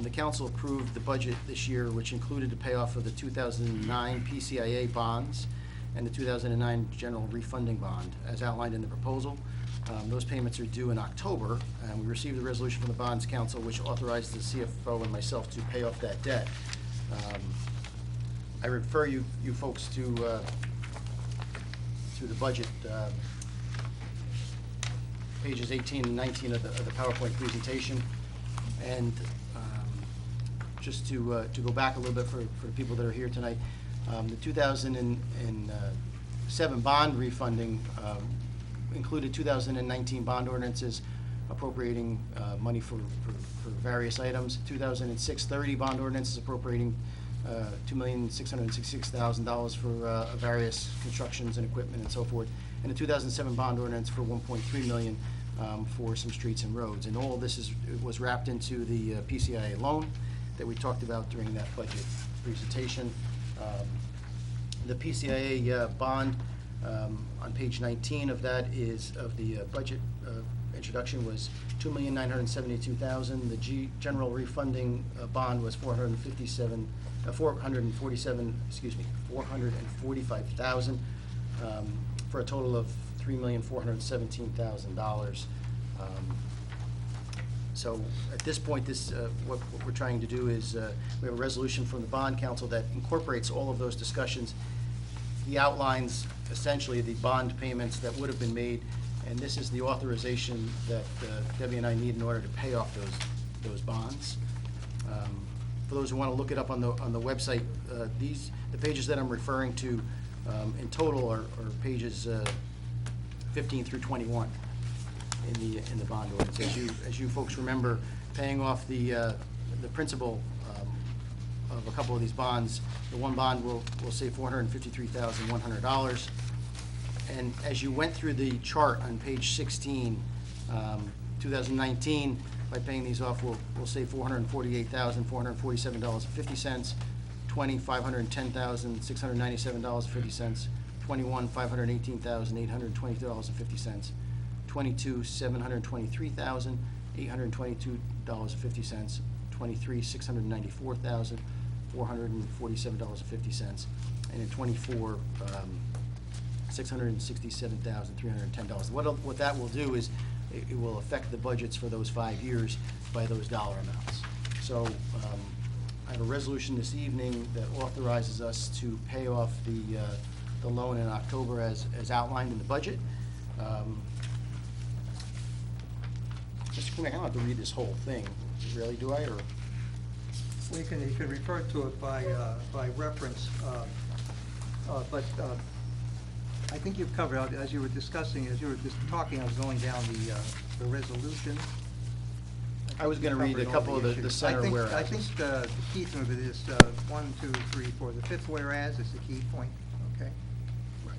The council approved the budget this year, which included the payoff of the 2009 PCIA bonds and the 2009 general refunding bond, as outlined in the proposal. Those payments are due in October, and we received a resolution from the Bonds Council which authorized the CFO and myself to pay off that debt. I refer you folks to the budget, pages 18 and 19 of the PowerPoint presentation. And just to go back a little bit for the people that are here tonight, the 2007 bond refunding included 2019 bond ordinances appropriating money for various items. 2006 30 bond ordinances appropriating $2,666,000 for various constructions and equipment and so forth. And the 2007 bond ordinance for $1.3 million for some streets and roads. And all of this was wrapped into the PCIA loan that we talked about during that budget presentation. The PCIA bond on page 19 of that of the budget introduction was $2,972,000. The general refunding bond was $445,000 for a total of $3,417,000. So at this point, what we're trying to do is we have a resolution from the Bond Council that incorporates all of those discussions. He outlines essentially the bond payments that would have been made, and this is the authorization that Debbie and I need in order to pay off those bonds. For those who want to look it up on the website, the pages that I'm referring to in total are pages 15 through 21 in the bond ordinance. As you folks remember, paying off the principal of a couple of these bonds, the one bond will save $453,100. And as you went through the chart on page 16, 2019, by paying these off, we'll save $448,447.50. 20, $510,697.50. 21, $518,820.50. 22, $723,822.50. 23, $694,447.50. And in 24, $667,310. What that will do is it will affect the budgets for those 5 years by those dollar amounts. So I have a resolution this evening that authorizes us to pay off the loan in October as outlined in the budget. Mr. Kunick, I don't have to read this whole thing, really, do I? Or You can refer to it by reference, but I think you've covered, as you were discussing, as you were just talking, I was going down the resolution. I was going to read a couple of the center whereas. I think the key thing of it is 1, 2, 3, 4. The fifth whereas is the key point, okay? Right.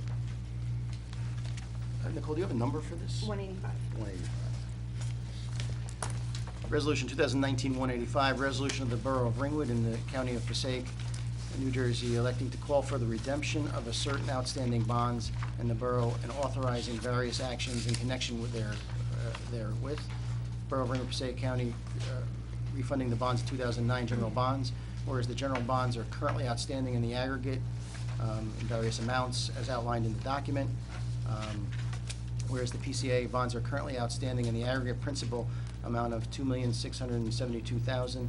Nicole, do you have a number for this? 185. 185. Resolution 2019-185, resolution of the Borough of Ringwood in the County of Passaic, New Jersey, electing to call for the redemption of a certain outstanding bonds in the borough and authorizing various actions in connection with therewith. Borough of Ringwood, Passaic County, refunding the bonds of 2009 general bonds, whereas the general bonds are currently outstanding in the aggregate in various amounts as outlined in the document, whereas the PCA bonds are currently outstanding in the aggregate principal amount of $2,672,000,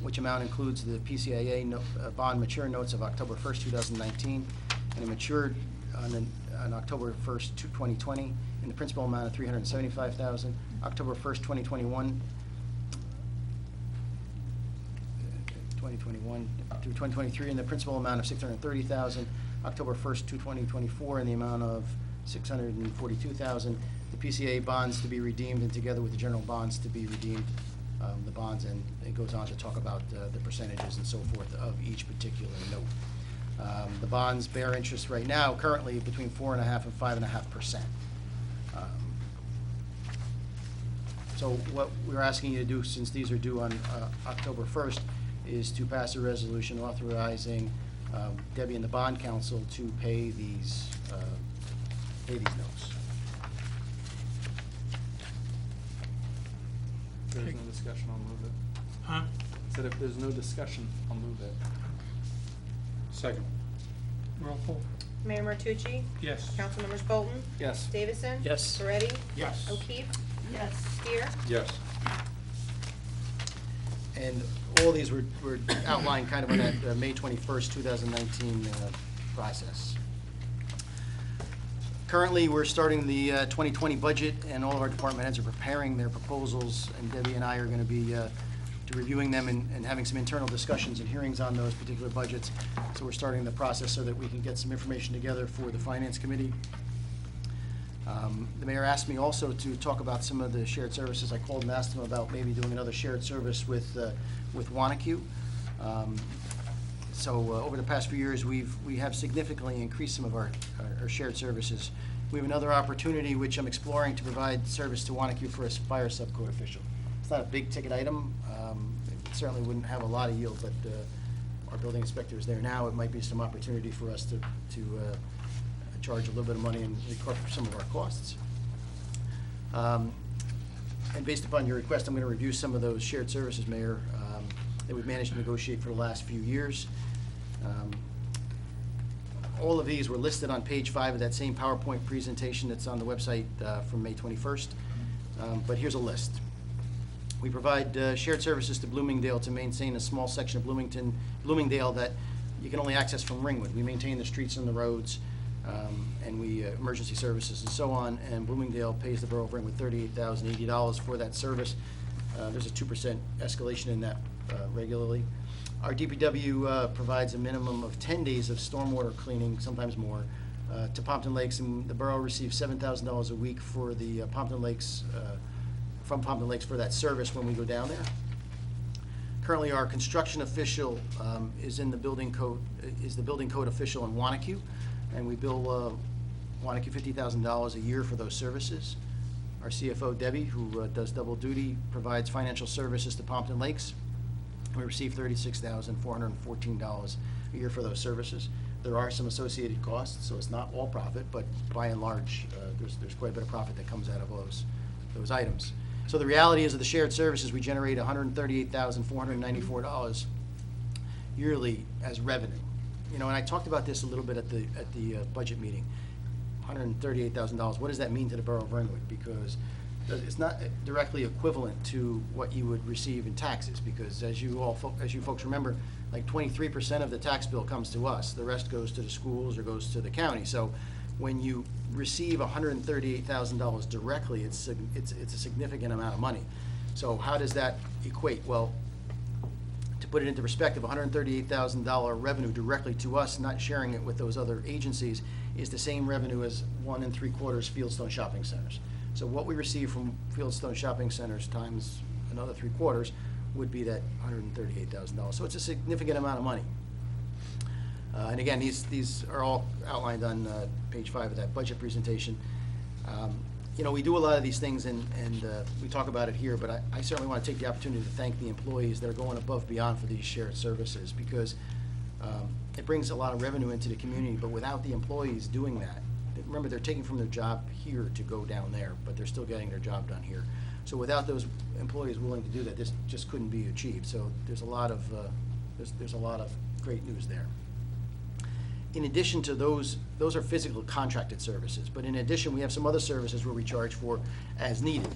which amount includes the PCAA bond mature notes of October 1st, 2019, and it matured on October 1st, 2020, in the principal amount of $375,000. October 1st, 2021 through 2023 in the principal amount of $630,000. October 1st to 2024 in the amount of $642,000. The PCA bonds to be redeemed, and together with the general bonds to be redeemed, the bonds, and it goes on to talk about the percentages and so forth of each particular note. The bonds bear interest right now currently between 4.5% and 5.5%. So what we're asking you to do, since these are due on October 1st, is to pass a resolution authorizing Debbie and the bond council to pay these notes. If there's no discussion, I'll move it. Huh? Said if there's no discussion, I'll move it. Second. Roll call? Mayor Martucci? Yes. Councilmembers Bolton? Yes. Davison? Yes. Moretti? Yes. O'Keefe? Yes. Spear? Yes. And all these were outlined kind of on that May 21st, 2019 process. Currently, we're starting the 2020 budget, and all of our department heads are preparing their proposals, and Debbie and I are going to be reviewing them and having some internal discussions and hearings on those particular budgets. So we're starting the process so that we can get some information together for the Finance Committee. The mayor asked me also to talk about some of the shared services. I called and asked him about maybe doing another shared service with Wanacue. Over the past few years, we have significantly increased some of our shared services. We have another opportunity, which I'm exploring, to provide service to Wanacue for a fire subcode official. It's not a big ticket item. It certainly wouldn't have a lot of yield, but our building inspector is there now. It might be some opportunity for us to charge a little bit of money and recover some of our costs. And based upon your request, I'm going to review some of those shared services, Mayor, that we've managed to negotiate for the last few years. All of these were listed on page 5 of that same PowerPoint presentation that's on the website from May 21st. But here's a list. We provide shared services to Bloomingdale to maintain a small section of Bloomingdale that you can only access from Ringwood. We maintain the streets and the roads, and we emergency services and so on. And Bloomingdale pays the borough of Ringwood $38,080 for that service. There's a 2% escalation in that regularly. Our DPW provides a minimum of 10 days of stormwater cleaning, sometimes more, to Pompton Lakes, and the borough receives $7,000 a week for the Pompton Lakes, from Pompton Lakes for that service when we go down there. Currently, our construction official is in the building code, is the building code official in Wanacue, and we bill Wanacue $50,000 a year for those services. Our CFO, Debbie, who does double duty, provides financial services to Pompton Lakes. We receive $36,414 a year for those services. There are some associated costs, so it's not all profit, but by and large, there's quite a bit of profit that comes out of those items. So the reality is of the shared services, we generate $138,494 yearly as revenue. You know, and I talked about this a little bit at the budget meeting. $138,000. What does that mean to the borough of Ringwood? Because it's not directly equivalent to what you would receive in taxes. Because as you folks remember, like 23% of the tax bill comes to us. The rest goes to the schools or goes to the county. So when you receive $138,000 directly, it's a significant amount of money. So how does that equate? Well, to put it into perspective, $138,000 revenue directly to us, not sharing it with those other agencies, is the same revenue as 1 3/4 Fieldstone shopping centers. So what we receive from Fieldstone shopping centers times another 3/4 would be that $138,000. So it's a significant amount of money. And again, these are all outlined on page 5 of that budget presentation. You know, we do a lot of these things, and we talk about it here, but I certainly want to take the opportunity to thank the employees that are going above and beyond for these shared services, because it brings a lot of revenue into the community, but without the employees doing that, remember, they're taking from their job here to go down there, but they're still getting their job done here. So without those employees willing to do that, this just couldn't be achieved. So there's a lot of, there's a lot of great news there. In addition to those are physical contracted services. But in addition, we have some other services where we charge for as needed.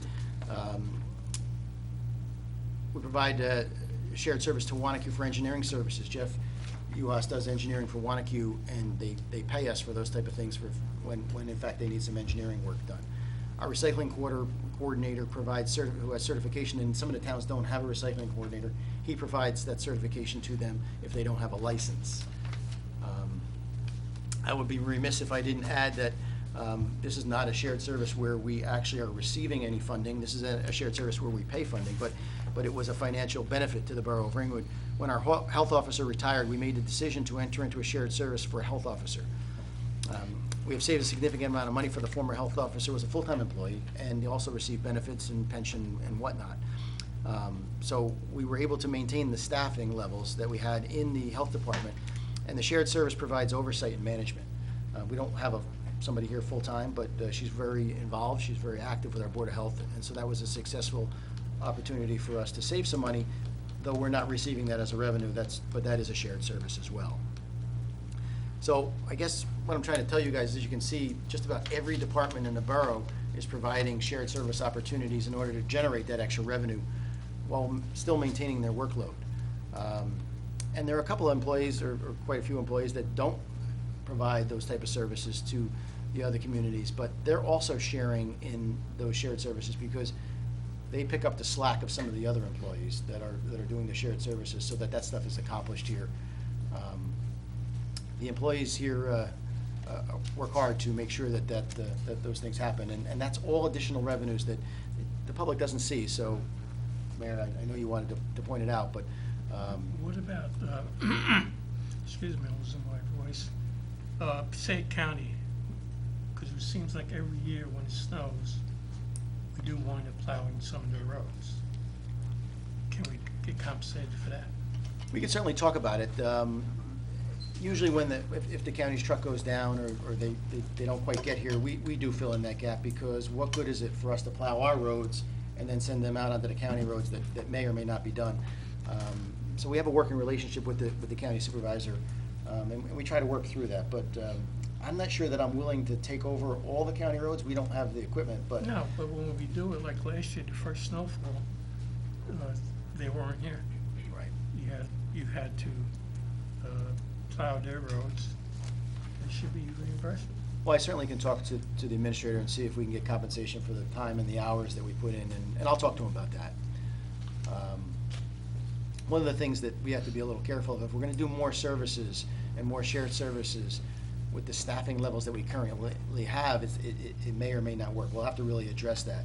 We provide shared service to Wanacue for engineering services. Jeff Uhas does engineering for Wanacue, and they pay us for those type of things for when in fact they need some engineering work done. Our recycling coordinator provides who has certification, and some of the towns don't have a recycling coordinator. He provides that certification to them if they don't have a license. I would be remiss if I didn't add that this is not a shared service where we actually are receiving any funding. This is a shared service where we pay funding, but it was a financial benefit to the Borough of Ringwood. When our health officer retired, we made the decision to enter into a shared service for a health officer. We have saved a significant amount of money for the former health officer, who was a full-time employee, and he also received benefits and pension and whatnot. So we were able to maintain the staffing levels that we had in the health department, and the shared service provides oversight and management. We don't have somebody here full-time, but she's very involved. She's very active with our Board of Health, and so that was a successful opportunity for us to save some money, though we're not receiving that as a revenue. But that is a shared service as well. So I guess what I'm trying to tell you guys is, you can see just about every department in the borough is providing shared service opportunities in order to generate that extra revenue while still maintaining their workload. And there are a couple of employees, or quite a few employees, that don't provide those type of services to the other communities, but they're also sharing in those shared services because they pick up the slack of some of the other employees that are doing the shared services, so that stuff is accomplished here. The employees here work hard to make sure that those things happen, and that's all additional revenues that the public doesn't see. So, Mayor, I know you wanted to point it out, but What about, excuse me, I'm losing my voice, Passaic County? Because it seems like every year when it snows, we do wind up plowing some of the roads. Can we get compensated for that? we can certainly talk about it. Usually if the county's truck goes down or they don't quite get here, we do fill in that gap, because what good is it for us to plow our roads and then send them out onto the county roads that may or may not be done? So we have a working relationship with the county supervisor, and we try to work through that. But I'm not sure that I'm willing to take over all the county roads. We don't have the equipment, but. No, but when we do it, like last year, the first snowfall, they weren't here. Right. You had to plow their roads. They should be reimbursed. Well, I certainly can talk to the administrator and see if we can get compensation for the time and the hours that we put in, and I'll talk to him about that. One of the things that we have to be a little careful of, if we're gonna do more services and more shared services with the staffing levels that we currently have, it may or may not work. We'll have to really address that.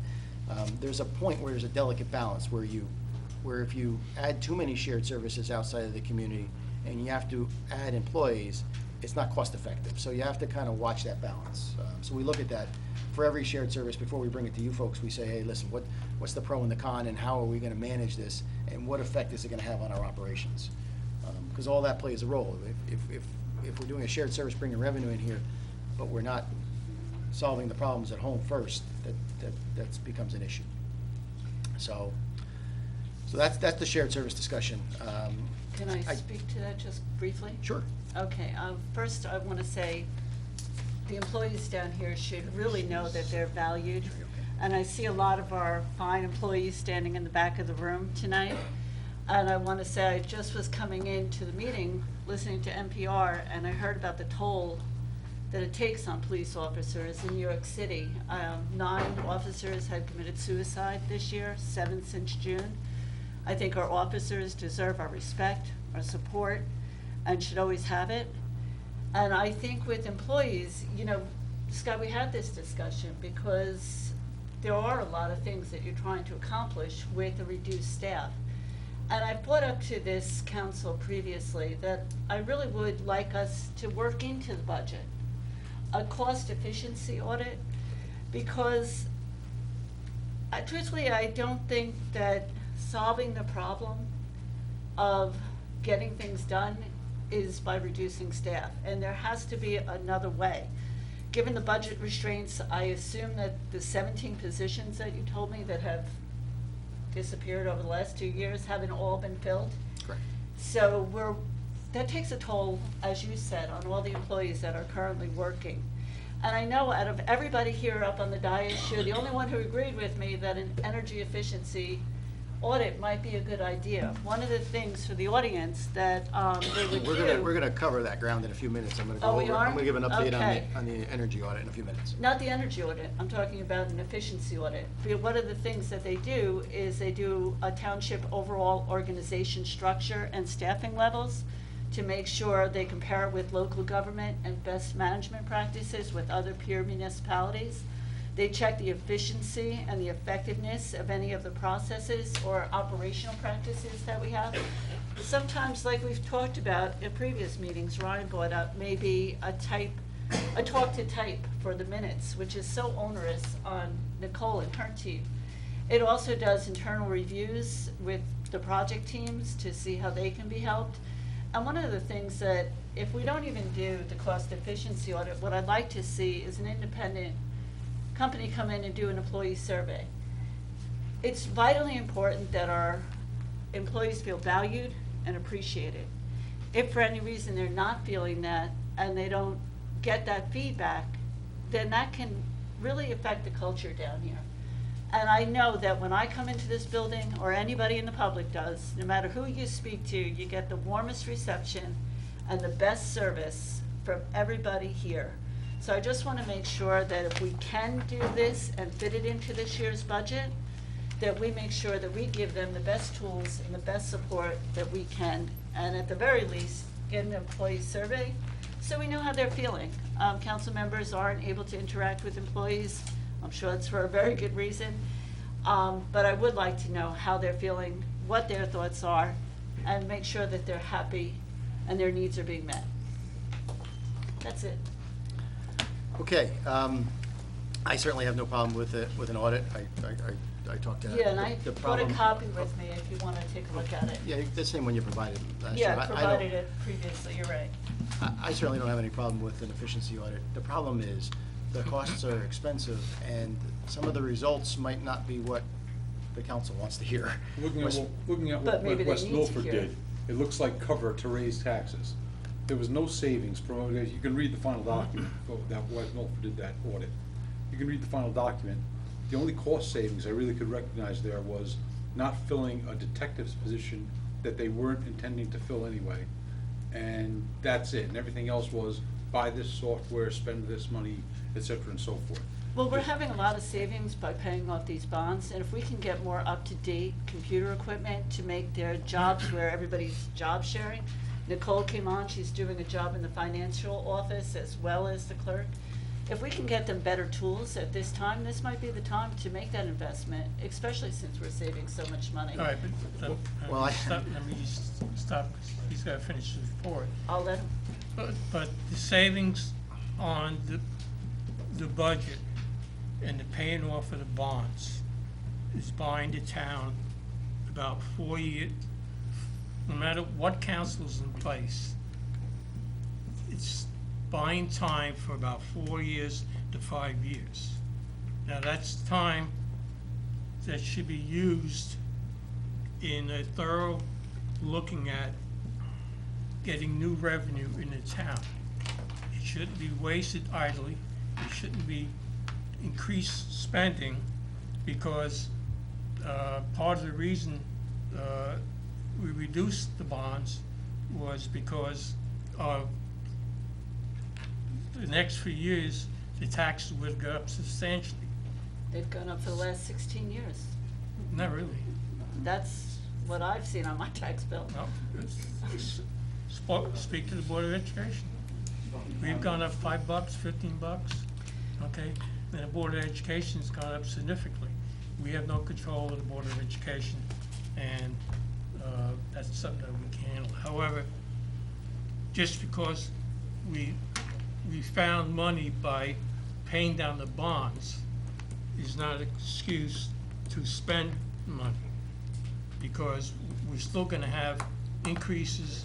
There's a point where there's a delicate balance where if you add too many shared services outside of the community and you have to add employees, it's not cost effective. So you have to kind of watch that balance. So we look at that for every shared service. Before we bring it to you folks, we say, hey, listen, what's the pro and the con, and how are we gonna manage this, and what effect is it gonna have on our operations? Because all that plays a role. If we're doing a shared service, bringing revenue in here, but we're not solving the problems at home first, that becomes an issue. So that's the shared service discussion. Can I speak to that just briefly? Sure. Okay, first I want to say the employees down here should really know that they're valued. And I see a lot of our fine employees standing in the back of the room tonight. And I want to say, I just was coming into the meeting, listening to NPR, and I heard about the toll that it takes on police officers in New York City. 9 officers had committed suicide this year, 7 since June. I think our officers deserve our respect, our support, and should always have it. And I think with employees, Scott, we had this discussion because there are a lot of things that you're trying to accomplish with a reduced staff. And I brought up to this council previously that I really would like us to work into the budget a cost efficiency audit, because truthfully, I don't think that solving the problem of getting things done is by reducing staff, and there has to be another way. Given the budget restraints, I assume that the 17 positions that you told me that have disappeared over the last 2 years haven't all been filled. Correct. So that takes a toll, as you said, on all the employees that are currently working. And I know out of everybody here up on the dais, you're the only one who agreed with me that an energy efficiency audit might be a good idea. One of the things for the audience that they would do. We're gonna cover that ground in a few minutes. I'm gonna go Oh, we over, are? I'm gonna give an update Okay. on the energy audit in a few minutes. Not the energy audit, I'm talking about an efficiency audit. One of the things that they do is they do a township overall organization structure and staffing levels to make sure they compare it with local government and best management practices with other peer municipalities. They check the efficiency and the effectiveness of any of the processes or operational practices that we have. Sometimes, like we've talked about in previous meetings, Ryan brought up maybe a talk to type for the minutes, which is so onerous on Nicole and her team. It also does internal reviews with the project teams to see how they can be helped. And one of the things that, if we don't even do the cost efficiency audit, what I'd like to see is an independent company come in and do an employee survey. It's vitally important that our employees feel valued and appreciated. If for any reason they're not feeling that and they don't get that feedback, then that can really affect the culture down here. And I know that when I come into this building, or anybody in the public does, no matter who you speak to, you get the warmest reception and the best service from everybody here. So I just want to make sure that if we can do this and fit it into this year's budget, that we make sure that we give them the best tools and the best support that we can. And at the very least, get an employee survey so we know how they're feeling. Council members aren't able to interact with employees. I'm sure it's for a very good reason. But I would like to know how they're feeling, what their thoughts are, and make sure that they're happy and their needs are being met. That's it. Okay, I certainly have no problem with an audit. I talked to. Yeah, and I the brought a problem- copy with me if you want to take a look at it. Yeah, the same one you provided last year. Yeah, I don't- provided it previously, you're right. I certainly don't have any problem with an efficiency audit. The problem is, the costs are expensive, and some of the results might not be what the council wants to hear. Looking at But what maybe they West need to Milford hear. did, it looks like cover to raise taxes. There was no savings from, you can read the final document, that West Milford did that audit. You can read the final document. The only cost savings I really could recognize there was not filling a detective's position that they weren't intending to fill anyway. And that's it, and everything else was buy this software, spend this money, et cetera, and so forth. Well, we're having a lot of savings by paying off these bonds, and if we can get more up-to-date computer equipment to make their jobs where everybody's job sharing. Nicole came on, she's doing a job in the financial office as well as the clerk. If we can get them better tools at this time, this might be the time to make that investment, especially since we're saving so much money. All right, but, Well, let me stop, he's gotta finish his report. I'll let him. But the savings on the budget and the paying off of the bonds is buying the town about 4 years, no matter what council's in place, it's buying time for about 4 years to 5 years. Now, that's time that should be used in a thorough looking at getting new revenue in the town. It shouldn't be wasted idly. It shouldn't be increased spending because part of the reason we reduced the bonds was because of the next few years, the taxes would go up substantially. They've gone up for the last 16 years. Not really. That's what I've seen on my tax bill. No. Speak to the Board of Education. We've gone up $5, $15, okay? And the Board of Education's gone up significantly. We have no control of the Board of Education, and that's something that we can't handle. However, just because we found money by paying down the bonds is not an excuse to spend money, because we're still gonna have increases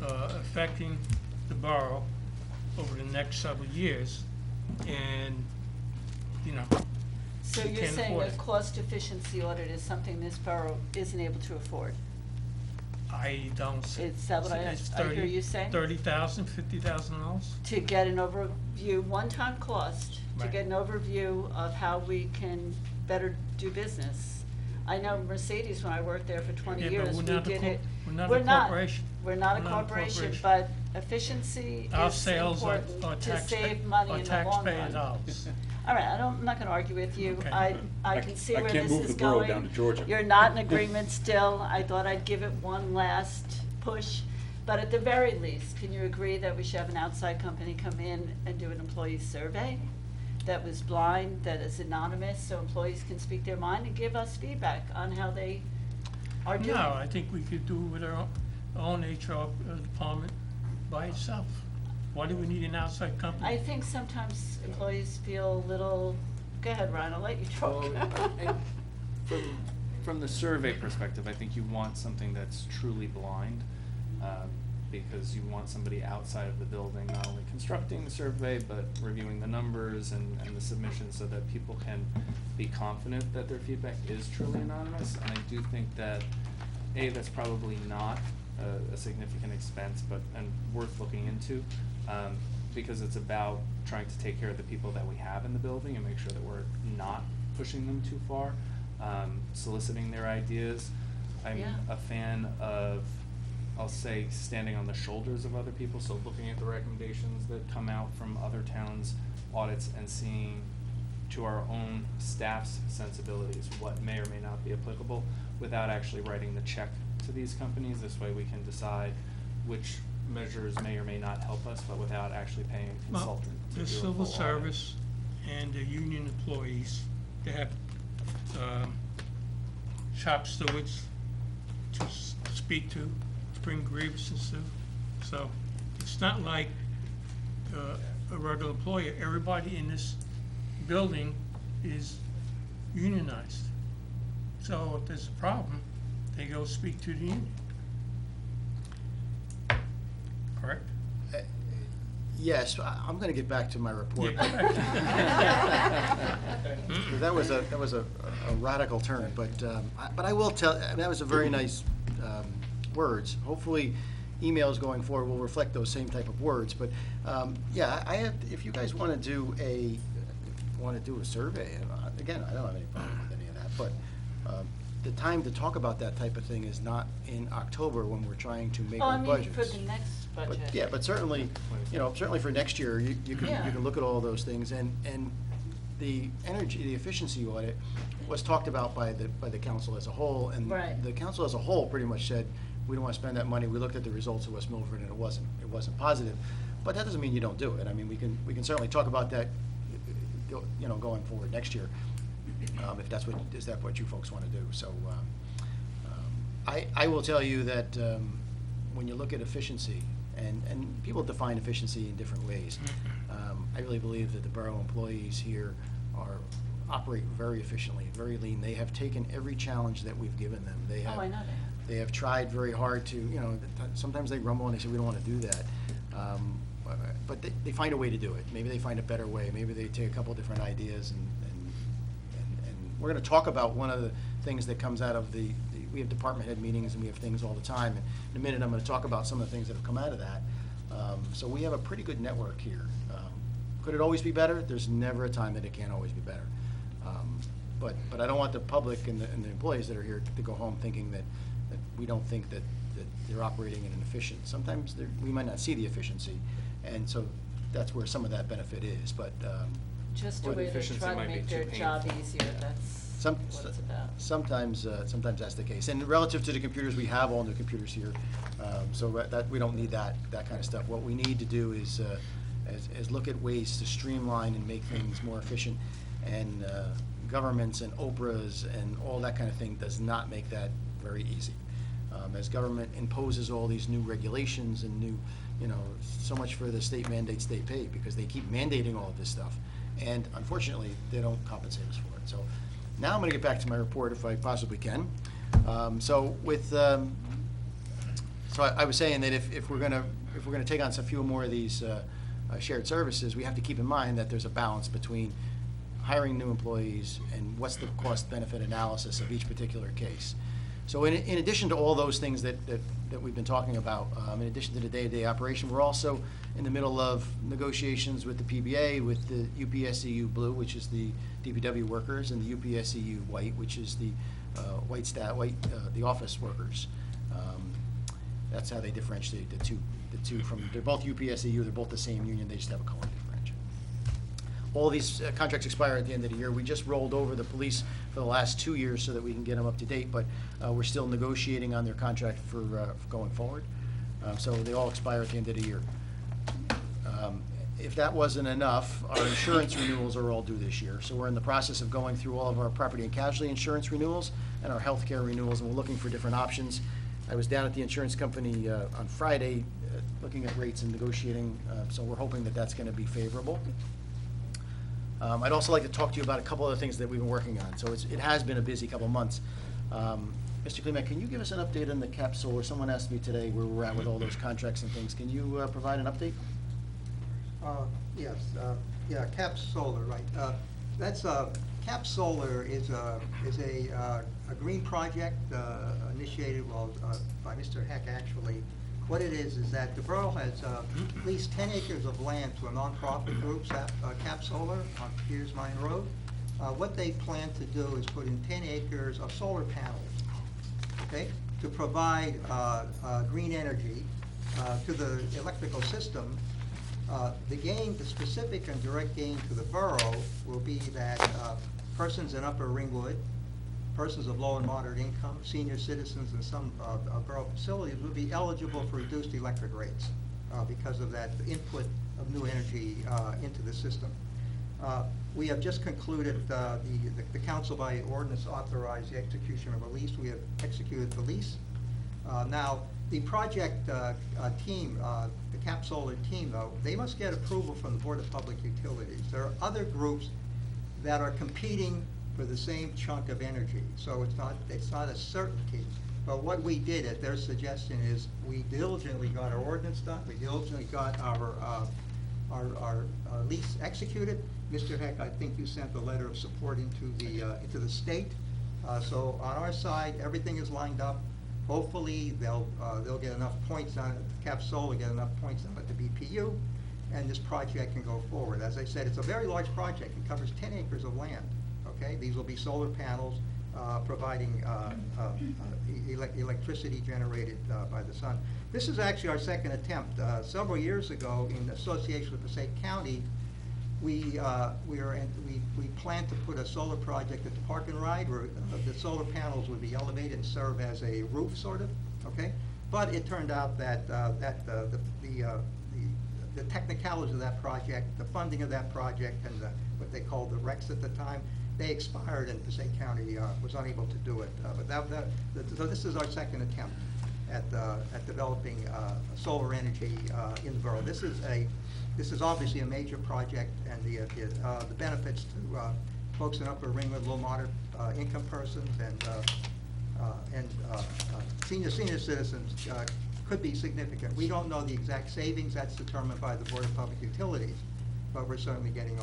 affecting the borough over the next several years, and, you know, So She you're can't saying afford a it. cost efficiency audit is something this borough isn't able to afford? I don't. Is that what it's I hear you saying? $30,000, $50,000? To get an overview, one-time cost, to Right. get an overview of how we can better do business. I know Mercedes, when I worked there for 20 Yeah, but years, we're we not a did it. we're not a corporation. We're not a We're not a corporation, corporation. but efficiency Our is sales are important to taxpayer, save money are in the long taxpayer run. dollars. All right, I'm not gonna argue with you. Okay. I can see I where can't this move is the borough going. down to Georgia. You're not in agreement still. I thought I'd give it one last push. But at the very least, can you agree that we should have an outside company come in and do an employee survey that was blind, that is anonymous, so employees can speak their mind and give us feedback on how they are doing? No, I think we could do it with our own HR department by itself. Why do we need an outside company? I think sometimes employees feel a little, go ahead, Ryan, I'll let you talk. Well, and from the survey perspective, I think you want something that's truly blind, because you want somebody outside of the building, not only constructing the survey, but reviewing the numbers and the submissions so that people can be confident that their feedback is truly anonymous. And I do think that, A, that's probably not a significant expense, and worth looking into, because it's about trying to take care of the people that we have in the building and make sure that we're not pushing them too far, soliciting their ideas. I'm Yeah. a fan of, I'll say, standing on the shoulders of other people, so looking at the recommendations that come out from other towns' audits and seeing to our own staff's sensibilities what may or may not be applicable without actually writing the check to these companies. This way we can decide which measures may or may not help us, but without actually paying a Well, consultant to do the a civil full audit. service and the union employees, they have shop stewards to speak to bring grievances to. So it's not like a regular employer. Everybody in this building is unionized. So if there's a problem, they go speak to the union. Correct? Yes, I'm gonna get back to my report. Yeah. That was a radical turn, but I will tell, I mean, that was a very nice words. Hopefully, emails going forward will reflect those same type of words, but, yeah, I have, if you guys wanna do a survey, again, I don't have any problem with any of that, but, the time to talk about that type of thing is not in October when we're trying to make Oh, I our mean, budgets. for the next But, budget. yeah, but certainly, certainly for next year, you can, Yeah. you can look at all those things, and the the efficiency audit was talked about by the council as a whole, and Right. the council as a whole pretty much said, we don't wanna spend that money. We looked at the results of West Milford, and it wasn't positive, but that doesn't mean you don't do it. I mean, we can certainly talk about that, going forward next year, if that's what you folks wanna do, so, I will tell you that, when you look at efficiency, and people define efficiency in different ways, I really believe that the borough employees here operate very efficiently, very lean. They have taken every challenge that we've given them. They have. Oh, I know that. They have tried very hard to, sometimes they grumble and they say, we don't wanna do that. But they find a way to do it. Maybe they find a better way. Maybe they take a couple different ideas, and we're gonna talk about one of the things that comes out of we have department head meetings, and we have things all the time. And in a minute, I'm gonna talk about some of the things that have come out of that. So we have a pretty good network here. Could it always be better? There's never a time that it can't always be better. But I don't want the public and the employees that are here to go home thinking that we don't think that they're operating in an efficient. Sometimes we might not see the efficiency, and so that's where some of that benefit is, but. Just a Or the way to efficiency try to might be make too their job painful. easier, that's Some, what it's about. sometimes that's the case. And relative to the computers, we have all new computers here, so that, we don't need that kind of stuff. What we need to do is look at ways to streamline and make things more efficient. And governments and Oprahs and all that kind of thing does not make that very easy. As government imposes all these new regulations and new, so much for the state mandate, state pay, because they keep mandating all of this stuff. And unfortunately, they don't compensate us for it. So now I'm gonna get back to my report if I possibly can. So I was saying that if we're gonna take on a few more of these shared services, we have to keep in mind that there's a balance between hiring new employees, and what's the cost-benefit analysis of each particular case. So in addition to all those things that we've been talking about, in addition to the day-to-day operation, we're also in the middle of negotiations with the PBA, with the UPSEU Blue, which is the DPW workers, and the UPSEU White, which is the the office workers. That's how they differentiate the two from, they're both UPSEU, they're both the same union, they just have a color differential. All these contracts expire at the end of the year. We just rolled over the police for the last 2 years so that we can get them up to date, but we're still negotiating on their contract for going forward. So they all expire at the end of the year. If that wasn't enough, our insurance renewals are all due this year. So we're in the process of going through all of our property and casualty insurance renewals and our healthcare renewals, and we're looking for different options. I was down at the insurance company on Friday, looking at rates and negotiating, so we're hoping that that's going to be favorable. I'd also like to talk to you about a couple other things that we've been working on. So it has been a busy couple months. Mr. Klimek, can you give us an update on the Cap Solar? Someone asked me today where we're at with all those contracts and things. Can you provide an update? Yes, yeah, Cap Solar, right. That's, Cap Solar is a green project initiated, by Mr. Heck, actually. What it is that the borough has at least 10 acres of land to a nonprofit group, Cap Solar, on Piers Mine Road. What they plan to do is put in 10 acres of solar panels, okay, to provide green energy to the electrical system. The gain, the specific and direct gain to the borough will be that persons in Upper Ringwood, persons of low and moderate income, senior citizens in some borough facilities will be eligible for reduced electric rates because of that input of new energy into the system. We have just concluded, the council by ordinance authorized the execution of a lease. We have executed the lease. Now, the project team, the Cap Solar team, though, they must get approval from the Board of Public Utilities. There are other groups that are competing for the same chunk of energy, so it's not a certainty. But what we did at their suggestion is we diligently got our ordinance done, we diligently got our lease executed. Mr. Heck, I think you sent a letter of support into the state. So on our side, everything is lined up. Hopefully, they'll get enough points on it, Cap Solar get enough points on it to BPU, and this project can go forward. As I said, it's a very large project. It covers 10 acres of land, okay? These will be solar panels providing electricity generated by the sun. This is actually our second attempt. Several years ago, in association with Passaic County, we planned to put a solar project at the Park and Ride where the solar panels would be elevated and serve as a roof, sort of, okay? But it turned out that the technicalities of that project, the funding of that project, and what they called the RECs at the time, they expired, and Passaic County was unable to do it. So this is our second attempt at developing solar energy in the borough. This is obviously a major project, and the benefits to folks in Upper Ringwood, low moderate income persons, and senior citizens could be significant. We don't know the exact savings. That's determined by the Board of Public Utilities, but we're certainly getting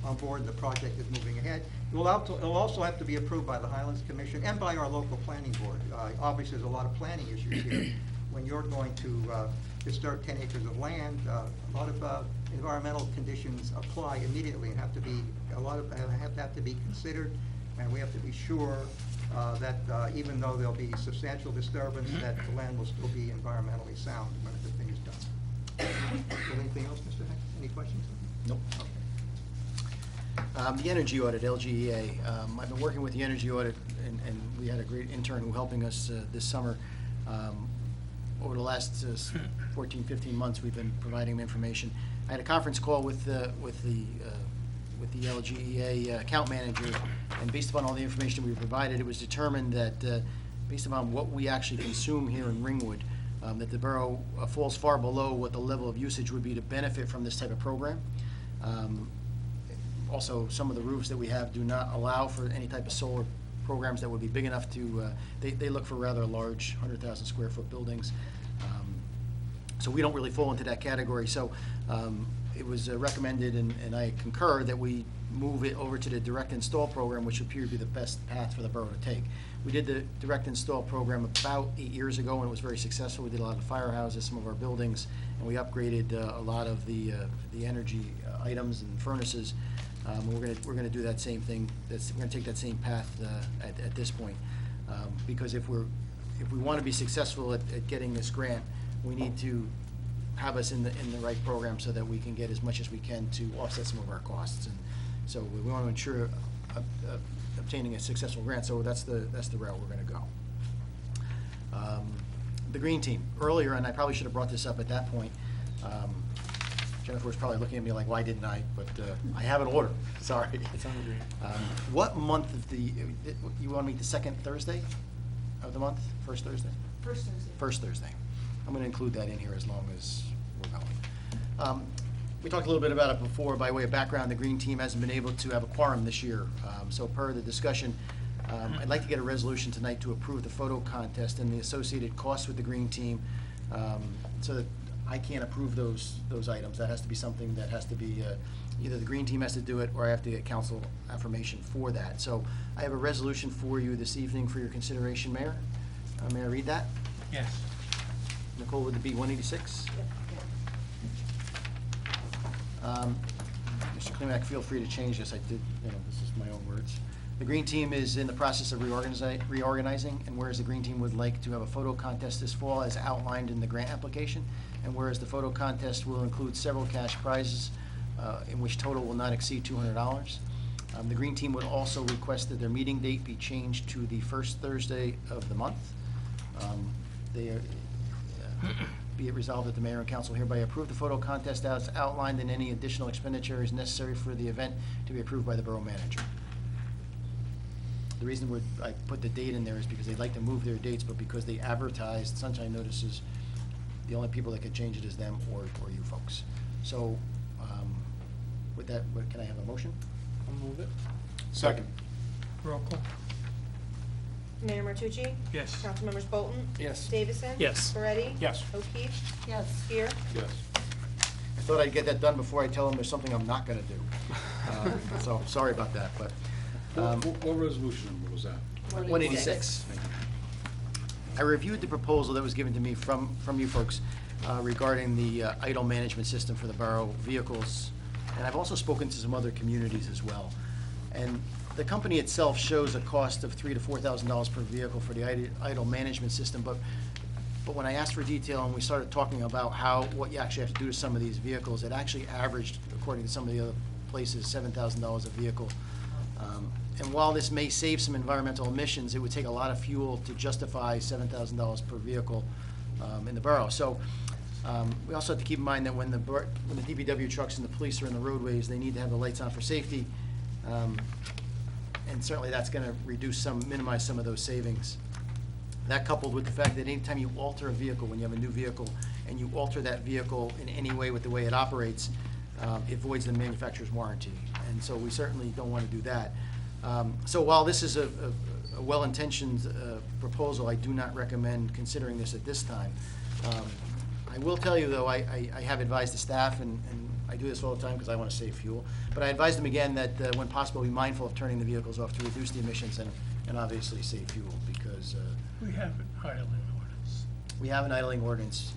on board. The project is moving ahead. It will also have to be approved by the Highlands Commission and by our local planning board. Obviously, there's a lot of planning issues here. When you're going to disturb 10 acres of land, a lot of environmental conditions apply immediately and have to be considered, and we have to be sure that even though there'll be substantial disturbance, that the land will still be environmentally sound when the thing is done. Anything else, Mr. Heck? Any questions? Nope. Okay. The energy audit, LGEA. I've been working with the energy audit, and we had a great intern who helping us this summer. Over the last 14, 15 months, we've been providing them information. I had a conference call with the LGEA account manager, and based upon all the information we provided, it was determined that based upon what we actually consume here in Ringwood, that the borough falls far below what the level of usage would be to benefit from this type of program. Also, some of the roofs that we have do not allow for any type of solar programs that would be big enough to, they look for rather large 100,000 square foot buildings. So we don't really fall into that category. So it was recommended, and I concur, that we move it over to the direct install program, which appeared to be the best path for the borough to take. We did the direct install program about 8 years ago, and it was very successful. We did a lot of firehouses, some of our buildings, and we upgraded a lot of the energy items and furnaces. We're gonna do that same thing. We're gonna take that same path at this point, because if we want to be successful at getting this grant, we need to have us in the right program so that we can get as much as we can to offset some of our costs. And so we want to ensure obtaining a successful grant, so that's the route we're going to go. The green team, earlier, and I probably should have brought this up at that point, Jennifer was probably looking at me like, why didn't I? But I have an order, sorry. It's on the green. What month of you want to meet the second Thursday of the month? First Thursday? First Thursday. First Thursday. I'm going to include that in here as long as we're going. We talked a little bit about it before. By way of background, the green team hasn't been able to have a quorum this year. So per the discussion, I'd like to get a resolution tonight to approve the photo contest and the associated costs with the green team, so that I can't approve those items. That has to be something that has to be, either the green team has to do it, or I have to get council affirmation for that. So I have a resolution for you this evening for your consideration, Mayor. May I read that? Yes. Nicole, would it be 186? Mr. Klimek, feel free to change this. I did, this is my own words. The Green Team is in the process of reorganizing, and whereas the Green Team would like to have a photo contest this fall as outlined in the grant application, and whereas the photo contest will include several cash prizes, in which total will not exceed $200. The Green Team would also request that their meeting date be changed to the first Thursday of the month. Be it resolved that the mayor and council hereby approve the photo contest as outlined, and any additional expenditure is necessary for the event to be approved by the borough manager. The reason I put the date in there is because they'd like to move their dates, but because they advertised sunshine notices, the only people that could change it is them or you folks. So, with that, can I have a motion? I'll move it. Second. Roll call. Mayor Martucci? Yes. Councilmembers Bolton? Yes. Davison? Yes. Moretti? Yes. O'Keefe? Yes. Spear? Yes. I thought I'd get that done before I tell them there's something I'm not gonna do. So, sorry about that, but. What resolution number was that? 186. I reviewed the proposal that was given to me from you folks regarding the idle management system for the borough vehicles, and I've also spoken to some other communities as well. And the company itself shows a cost of $3,000 to $4,000 per vehicle for the idle management system, but when I asked for detail and we started talking about what you actually have to do to some of these vehicles, it actually averaged, according to some of the other places, $7,000 a vehicle. And while this may save some environmental emissions, it would take a lot of fuel to justify $7,000 per vehicle in the borough. So we also have to keep in mind that when the DPW trucks and the police are in the roadways, they need to have the lights on for safety. And certainly that's going to minimize some of those savings. That coupled with the fact that anytime you alter a vehicle, when you have a new vehicle, and you alter that vehicle in any way with the way it operates, it voids the manufacturer's warranty. And so we certainly don't want to do that. So while this is a well-intentioned proposal, I do not recommend considering this at this time. I will tell you, though, I have advised the staff, and I do this all the time because I want to save fuel, but I advise them again that when possible, be mindful of turning the vehicles off to reduce the emissions and obviously save fuel, because We have an idling ordinance. we have an idling ordinance,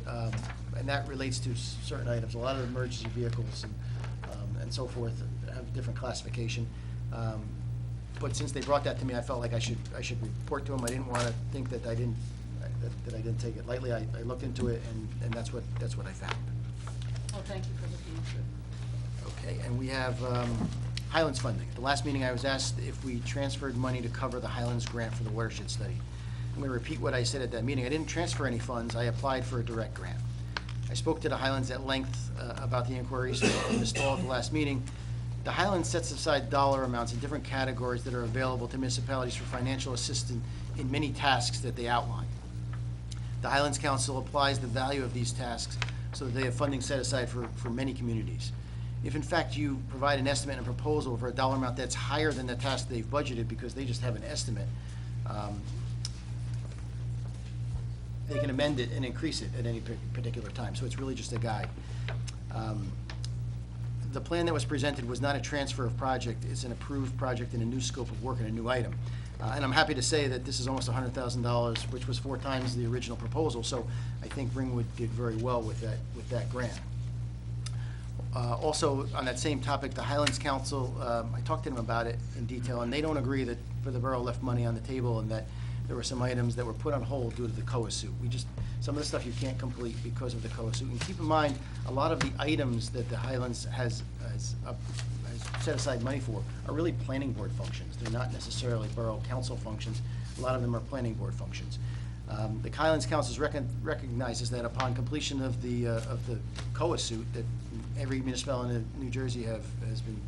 and that relates to certain items. A lot of emergency vehicles and so forth have different classification. But since they brought that to me, I felt like I should report to them. I didn't want to think that I didn't take it lightly. I looked into it, and that's what I found. Well, thank you for looking into it. Okay, and we have Highlands funding. At the last meeting, I was asked if we transferred money to cover the Highlands grant for the watershed study. I'm going to repeat what I said at that meeting. I didn't transfer any funds. I applied for a direct grant. I spoke to the Highlands at length about the inquiries from Ms. Stahl at the last meeting. The Highlands sets aside dollar amounts in different categories that are available to municipalities for financial assistance in many tasks that they outline. The Highlands Council applies the value of these tasks so that they have funding set aside for many communities. If in fact you provide an estimate and a proposal for a dollar amount that's higher than the task they've budgeted because they just have an estimate, they can amend it and increase it at any particular time. So it's really just a guide. the plan that was presented was not a transfer of project, it's an approved project in a new scope of work and a new item. And I'm happy to say that this is almost $100,000, which was 4 times the original proposal, so I think Ringwood did very well with that grant. Also, on that same topic, the Highlands Council, I talked to them about it in detail, and they don't agree that the borough left money on the table and that there were some items that were put on hold due to the COA suit. Some of the stuff you can't complete because of the COA suit. And keep in mind, a lot of the items that the Highlands has set aside money for are really planning board functions. They're not necessarily borough council functions. A lot of them are planning board functions. The Highlands Council recognizes that upon completion of the COA suit that every municipality in New Jersey has been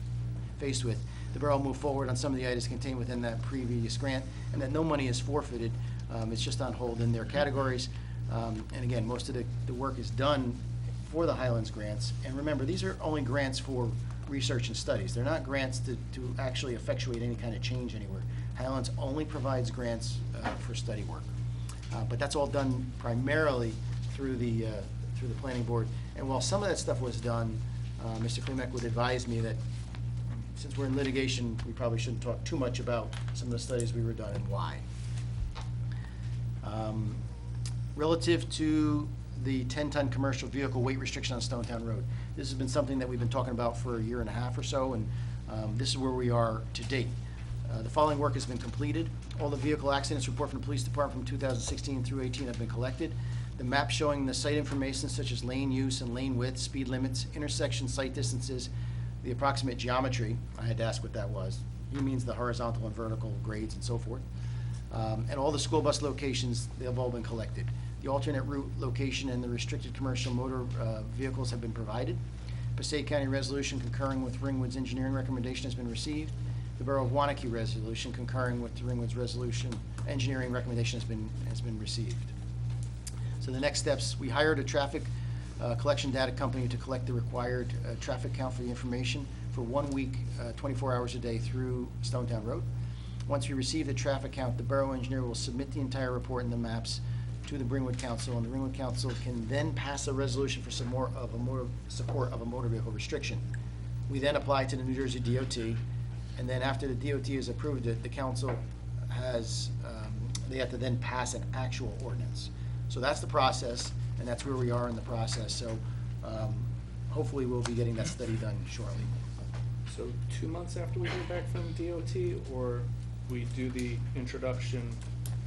faced with, the borough will move forward on some of the items contained within that previous grant, and that no money is forfeited. It's just on hold in their categories. And again, most of the work is done for the Highlands grants. And remember, these are only grants for research and studies. They're not grants to actually effectuate any kind of change anywhere. Highlands only provides grants for study work. But that's all done primarily through the planning board. And while some of that stuff was done, Mr. Klimek would advise me that since we're in litigation, we probably shouldn't talk too much about some of the studies we were done and why. Relative to the 10-ton commercial vehicle weight restriction on Stonetown Road, this has been something that we've been talking about for a year and a half or so, and this is where we are to date. The following work has been completed. All the vehicle accidents report from the police department from 2016 through 18 have been collected. The map showing the site information such as lane use and lane width, speed limits, intersection site distances, the approximate geometry, I had to ask what that was. He means the horizontal and vertical grades and so forth. And all the school bus locations, they have all been collected. The alternate route location and the restricted commercial motor vehicles have been provided. Passaic County resolution concurring with Ringwood's engineering recommendation has been received. The Borough of Wanakee resolution concurring with Ringwood's resolution engineering recommendation has been received. So the next steps, we hired a traffic collection data company to collect the required traffic count for the information for 1 week, 24 hours a day through Stonetown Road. Once we receive the traffic count, the borough engineer will submit the entire report and the maps to the Ringwood Council, and the Ringwood Council can then pass a resolution for some more support of a motor vehicle restriction. We then apply to the New Jersey DOT, and then after the DOT has approved it, the council has, they have to then pass an actual ordinance. So that's the process, and that's where we are in the process. So hopefully we'll be getting that study done shortly. So 2 months after we hear back from DOT, or we do the introduction,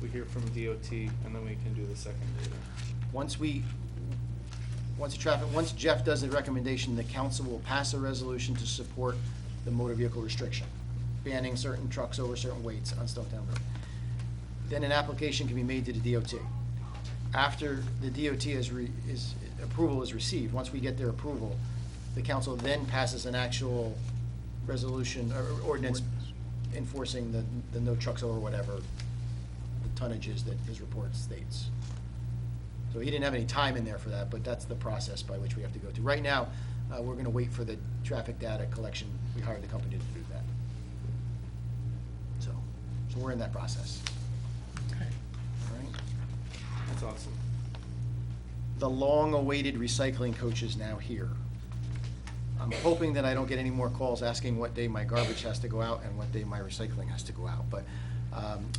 we hear from DOT, and then we can do the second reading? Once Jeff does the recommendation, the council will pass a resolution to support the motor vehicle restriction, banning certain trucks over certain weights on Stonetown Road. Then an application can be made to the DOT. After the DOT approval is received, once we get their approval, the council then passes an actual resolution or ordinance enforcing the no trucks over whatever the tonnage is that his report states. So he didn't have any time in there for that, but that's the process by which we have to go to. Right now, we're gonna wait for the traffic data collection. We hired the company to do that. So we're in that process. Okay. All right. That's awesome. The long-awaited recycling coach is now here. I'm hoping that I don't get any more calls asking what day my garbage has to go out and what day my recycling has to go out. But,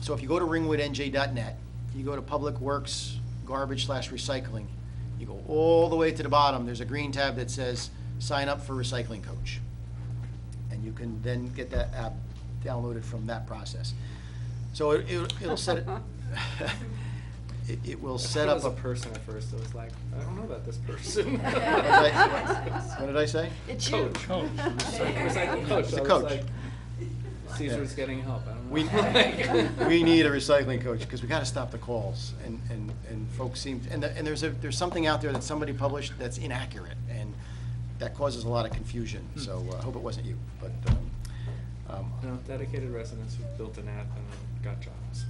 so if you go to ringwoodnj.net, you go to Public Works Garbage/Recycling, you go all the way to the bottom, there's a green tab that says, sign up for Recycling Coach. And you can then get that app downloaded from that process. So it'll set it. It will set up as a person at first, I was like, I don't know about this person. What did I say? It's you. Coach. Recycling coach. It's a I was coach. like, Caesar's getting help, I don't know. We need a recycling coach, because we gotta stop the calls, and folks seem, and there's something out there that somebody published that's inaccurate, and that causes a lot of confusion, so I hope it wasn't you, but, No, dedicated residents who built an app and got jobs.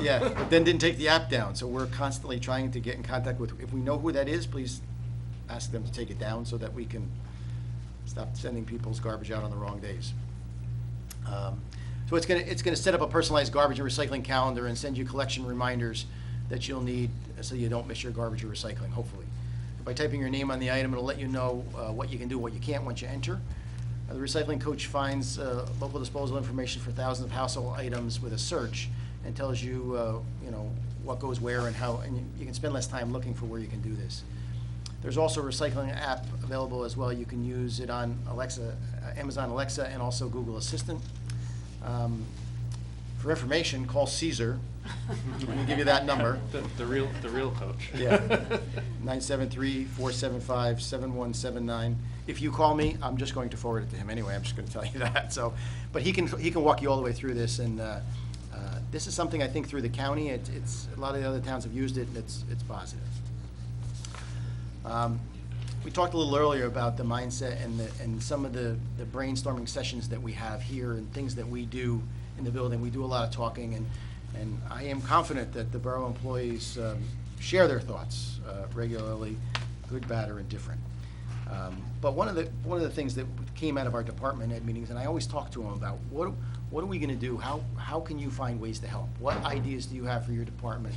yeah, but then didn't take the app down, so we're constantly trying to get in contact with, if we know who that is, please ask them to take it down so that we can stop sending people's garbage out on the wrong days. So it's gonna set up a personalized garbage and recycling calendar and send you collection reminders that you'll need so you don't miss your garbage or recycling, hopefully. By typing your name on the item, it'll let you know what you can do, what you can't once you enter. The recycling coach finds local disposal information for thousands of household items with a search and tells you, you know, what goes where and how, and you can spend less time looking for where you can do this. There's also a recycling app available as well. You can use it on Alexa, Amazon Alexa, and also Google Assistant. For information, call Caesar. Let me give you that number. The real coach. Yeah, 973-475-7179. If you call me, I'm just going to forward it to him anyway. I'm just going to tell you that. So, but he can walk you all the way through this, and this is something I think through the county. It's a lot of the other towns have used it, and it's positive. We talked a little earlier about the mindset and some of the brainstorming sessions that we have here and things that we do in the building. We do a lot of talking, and I am confident that the borough employees share their thoughts regularly, good, bad, or indifferent. But one of the things that came out of our department head meetings, and I always talk to them about, what are we going to do? How can you find ways to help? What ideas do you have for your department?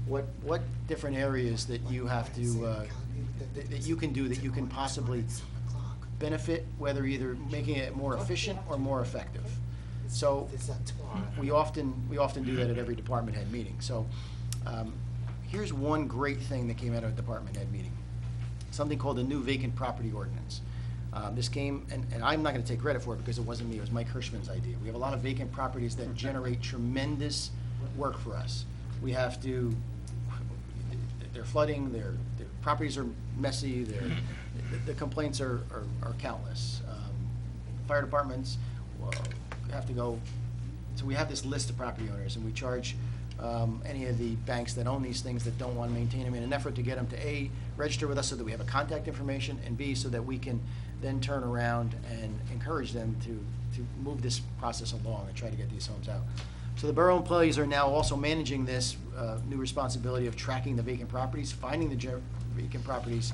What different areas that you have to that you can do that you can possibly benefit, whether either making it more efficient or more effective? So we often do that at every department head meeting. So here's one great thing that came out of a department head meeting. Something called the new vacant property ordinance. This came, and I'm not going to take credit for it because it wasn't me, it was Mike Hirschman's idea. We have a lot of vacant properties that generate tremendous work for us. We have to, they're flooding, their properties are messy, the complaints are countless. Fire departments have to go, so we have this list of property owners, and we charge any of the banks that own these things that don't want to maintain them in an effort to get them to A, register with us so that we have a contact information, and B, so that we can then turn around and encourage them to move this process along and try to get these homes out. So the borough employees are now also managing this new responsibility of tracking the vacant properties, finding the vacant properties,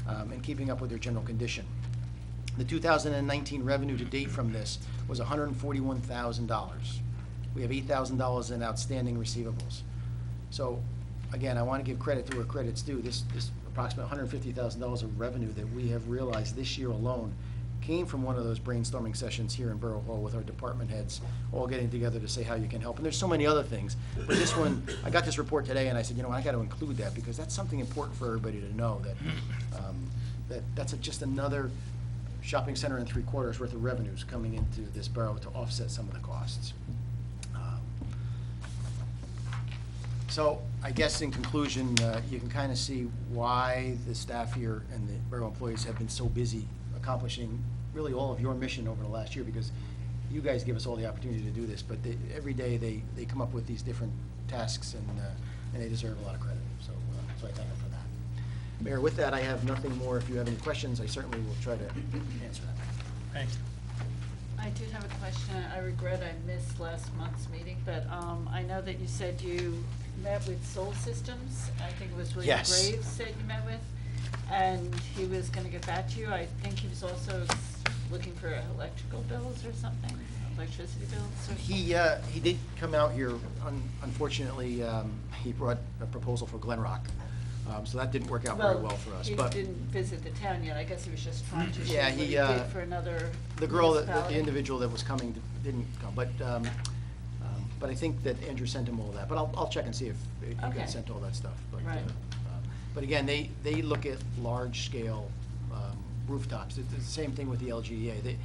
and keeping up with their general condition. The 2019 revenue to date from this was $141,000. We have $8,000 in outstanding receivables. So, again, I want to give credit to where credit's due. This approximate $150,000 of revenue that we have realized this year alone came from one of those brainstorming sessions here in Borough Hall with our department heads, all getting together to say how you can help. And there's so many other things. But this one, I got this report today, and I said, you know, I got to include that because that's something important for everybody to know, that that's just another shopping center and 3/4 worth of revenues coming into this borough to offset some of the costs. So I guess in conclusion, you can kind of see why the staff here and the borough employees have been so busy accomplishing really all of your mission over the last year, because you guys give us all the opportunity to do this, but every day they come up with these different tasks, and they deserve a lot of credit. So I thank them for that. Mayor, with that, I have nothing more. If you have any questions, I certainly will try to answer them. Thank you. I did have a question. I regret I missed last month's meeting, but I know that you said you met with Soul Systems. I think it was William Yes. Graves that you met with, and he was going to get back to you. I think he was also looking for electrical bills or something, electricity bills or He did come out here. Unfortunately, he brought a proposal for Glen Rock. So that didn't work out very well for us. He But didn't visit the town yet. I guess he was just trying to show Yeah, what he, he did for another the girl, the municipality. individual that was coming didn't come. But I think that Andrew sent him all that. But I'll check and see if he Okay. got sent all that stuff. But, Right. But again, they look at large-scale rooftops. It's the same thing with the LGDA.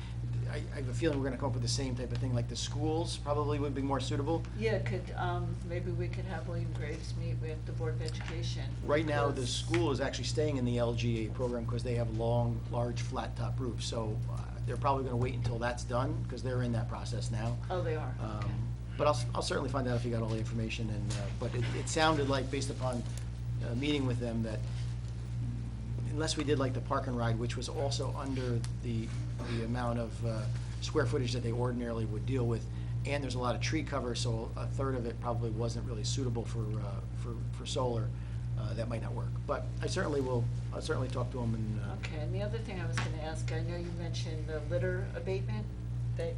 I have a feeling we're going to come up with the same type of thing, like the schools probably would be more suitable. Yeah, maybe we could have William Graves meet with the Board of Education. Right now, the because- school is actually staying in the LGA program because they have long, large, flat-top roofs. So they're probably going to wait until that's done because they're in that process now. Oh, they are, okay. But I'll certainly find out if you got all the information. And but it sounded like, based upon meeting with them, that unless we did like the park and ride, which was also under the amount of square footage that they ordinarily would deal with, and there's a lot of tree cover, so a third of it probably wasn't really suitable for solar. That might not work. But I'll certainly talk to them and. Okay, and the other thing I was gonna ask, I know you mentioned the litter abatement that,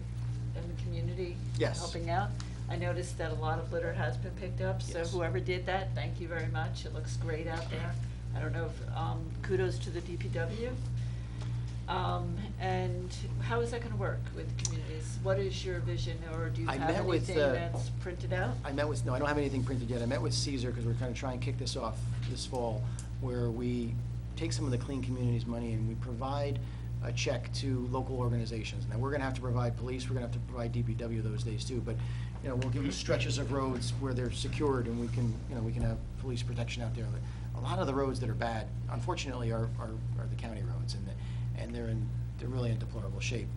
in the community. Yes. Helping out. I noticed that a lot of litter has been picked up, so Yes. whoever did that, thank you very much. It looks great out there. I don't know if, kudos to the DPW. And how is that gonna work with the communities? What is your vision, or do you I have met with, anything that's printed out? I don't have anything printed yet. I met with Caesar, because we're gonna try and kick this off this fall, where we take some of the Clean Communities money and we provide a check to local organizations. Now, we're gonna have to provide police, we're gonna have to provide DPW those days too, but, you know, we'll give them stretches of roads where they're secured and we can, you know, we can have police protection out there. A lot of the roads that are bad, unfortunately, are the county roads, and they're really in deplorable shape.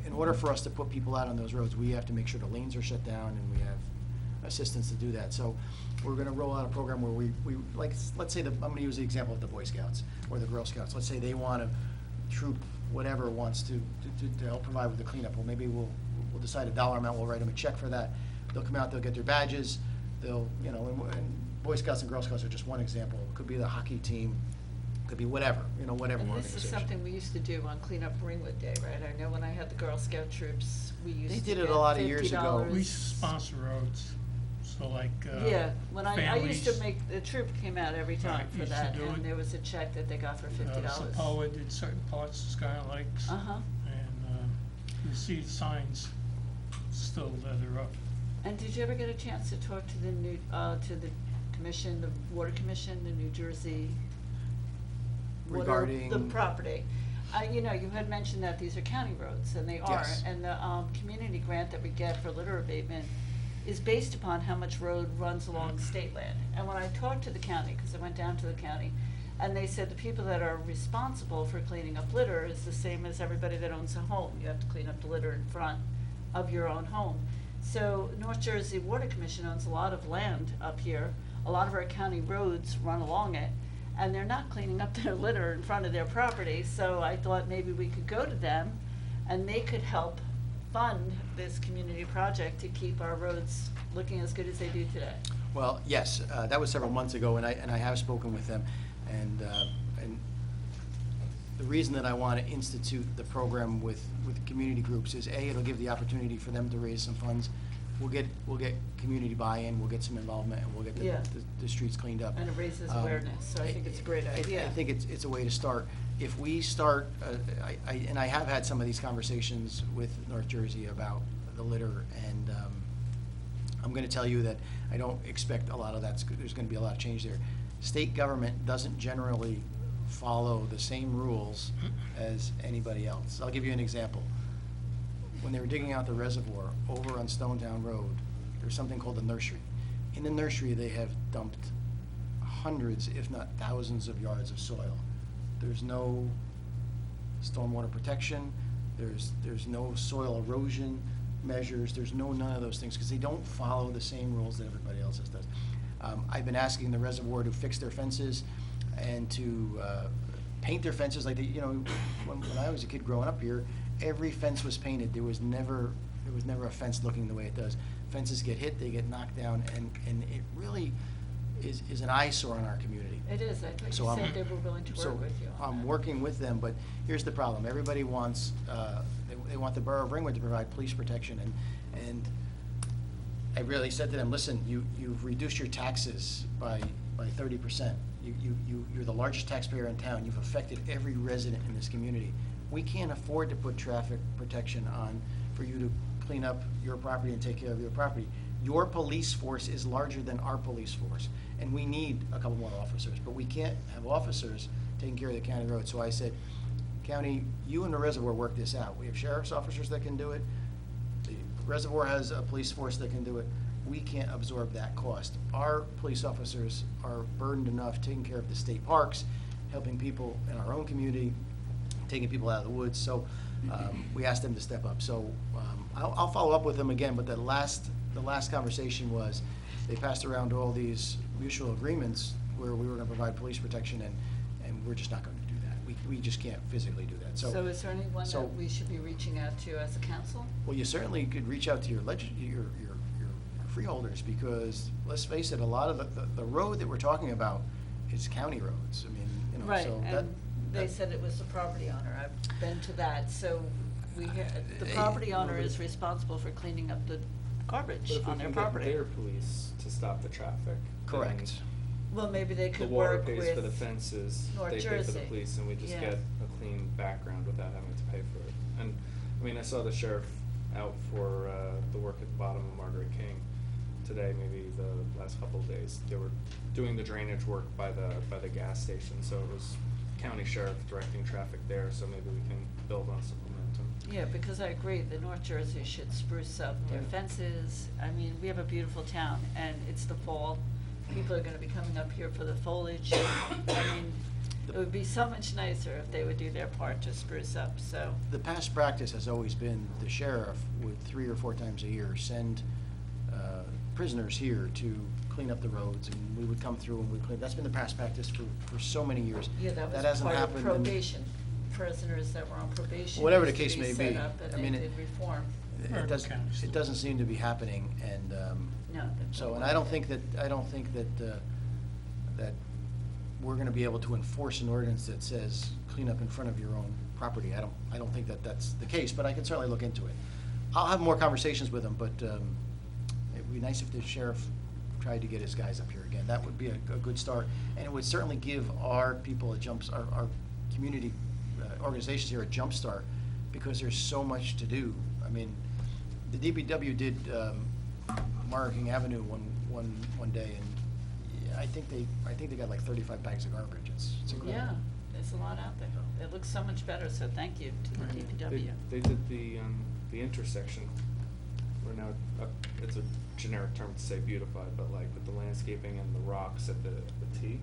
In order for us to put people out on those roads, we have to make sure the lanes are shut down and we have assistance to do that. So we're gonna roll out a program where we like, let's say I'm gonna use the example of the Boy Scouts or the Girl Scouts. Let's say they want a troop, whatever wants to help provide with the cleanup. Well, maybe we'll decide a dollar amount, we'll write them a check for that. They'll come out, they'll get their badges, they'll, you know, and Boy Scouts and Girl Scouts are just one example. It could be the hockey team, could be whatever, you know, whatever And organization. this is something we used to do on Clean Up Ringwood Day, right? I know when I had the Girl Scout troops, we used They to did it get a lot of years ago. $50. We sponsor roads, so like, Yeah, when I used to families, make, the troop came out every time Right, for used to that, do and it. there was a check that they got for $50. Sapoa did certain parts of Sky Lakes. Uh-huh. And, you'll see the signs still that are up. And did you ever get a chance to talk to the new, to the commission, the Water Commission, the New Jersey Water, Regarding- the property? You know, you had mentioned that these are county roads, and they are, Yes. and the, community grant that we get for litter abatement is based upon how much road runs along state land. And when I talked to the county, because I went down to the county, and they said the people that are responsible for cleaning up litter is the same as everybody that owns a home. You have to clean up the litter in front of your own home. So North Jersey Water Commission owns a lot of land up here. A lot of our county roads run along it, and they're not cleaning up their litter in front of their property. So I thought maybe we could go to them, and they could help fund this community project to keep our roads looking as good as they do today. Well, yes, that was several months ago, and I have spoken with them, and the reason that I want to institute the program with community groups is, A, it'll give the opportunity for them to raise some funds. We'll get community buy-in, we'll get some involvement, and we'll get Yeah. the streets cleaned up. And it raises awareness, so I think it's a great idea. I think it's a way to start. If we start, and I have had some of these conversations with North Jersey about the litter, and I'm gonna tell you that I don't expect a lot of there's gonna be a lot of change there. State government doesn't generally follow the same rules as anybody else. I'll give you an example. When they were digging out the reservoir over on Stonetown Road, there's something called the nursery. In the nursery, they have dumped hundreds, if not thousands of yards of soil. There's no stormwater protection, there's no soil erosion measures, there's none of those things, because they don't follow the same rules that everybody else does. I've been asking the reservoir to fix their fences and to paint their fences like when I was a kid growing up here, every fence was painted. There was never a fence looking the way it does. Fences get hit, they get knocked down, and it really is an eyesore in our community. It is, I thought So you I'm- said they were willing to so work with you on I'm that. working with them, but here's the problem. Everybody wants, they want the Borough of Ringwood to provide police protection, and I really said to them, listen, you've reduced your taxes by 30%. You're the largest taxpayer in town. You've affected every resident in this community. We can't afford to put traffic protection on for you to clean up your property and take care of your property. Your police force is larger than our police force, and we need a couple more officers, but we can't have officers taking care of the county road. So I said, county, you and the reservoir work this out. We have sheriff's officers that can do it. The reservoir has a police force that can do it. We can't absorb that cost. Our police officers are burdened enough taking care of the state parks, helping people in our own community, taking people out of the woods. So we asked them to step up. So I'll follow up with them again, but the last conversation was they passed around all these mutual agreements where we were going to provide police protection, and we're just not going to do that. We just can't physically do that. So is there anyone so- that we should be reaching out to as a council? Well, you certainly could reach out to your freeholders, because let's face it, a lot of the road that we're talking about is county roads. I mean, Right, so that. and they said it was the property owner. I've been to that, so the property owner is responsible for cleaning up the garbage on their property. But if we can get their police to stop the traffic. Correct. then Well, maybe they The could water work pays for the with fences, North they pay for the Jersey. police, and we just Yeah. get a clean background without I mean, I saw the sheriff out for the work at the bottom of Margaret King today, maybe the last couple of days. They were doing the drainage work by the gas station, so it was county sheriff directing traffic there, so maybe we can build on some momentum. Yeah, because I agree, the North Jersey should spruce up their Right. fences. I mean, we have a beautiful town, and it's the fall. People are gonna be coming up here for the foliage. I mean, it would be so much nicer if they would do their part to spruce up, so. The past practice has always been the sheriff would 3 or 4 times a year send prisoners here to clean up the roads, and we would come through and we'd clean. That's been the past practice for so many years. Yeah, that was hasn't part of happened in- probation. Prisoners that were on probation. Whatever the used to case may set be. up, and I they mean, did reform. It doesn't seem to be happening, and, No, that's so, not and I don't think that we're gonna be able to enforce an ordinance that says clean up in front of your own property. I don't think that that's the case, but I can certainly look into it. I'll have more conversations with them, but, it would be nice if the sheriff tried to get his guys up here again. That would be a good start, and it would certainly give our people our community organizations here a jump start, because there's so much to do. I mean, the DPW did Margaret King Avenue one day, and I think they got like 35 bags of garbage. It's incredible. Yeah, there's a lot out there. It looks so much better, so thank you to the DPW. They did the intersection, where now, it's a generic term to say beautified, but like with the landscaping and the rocks at the T,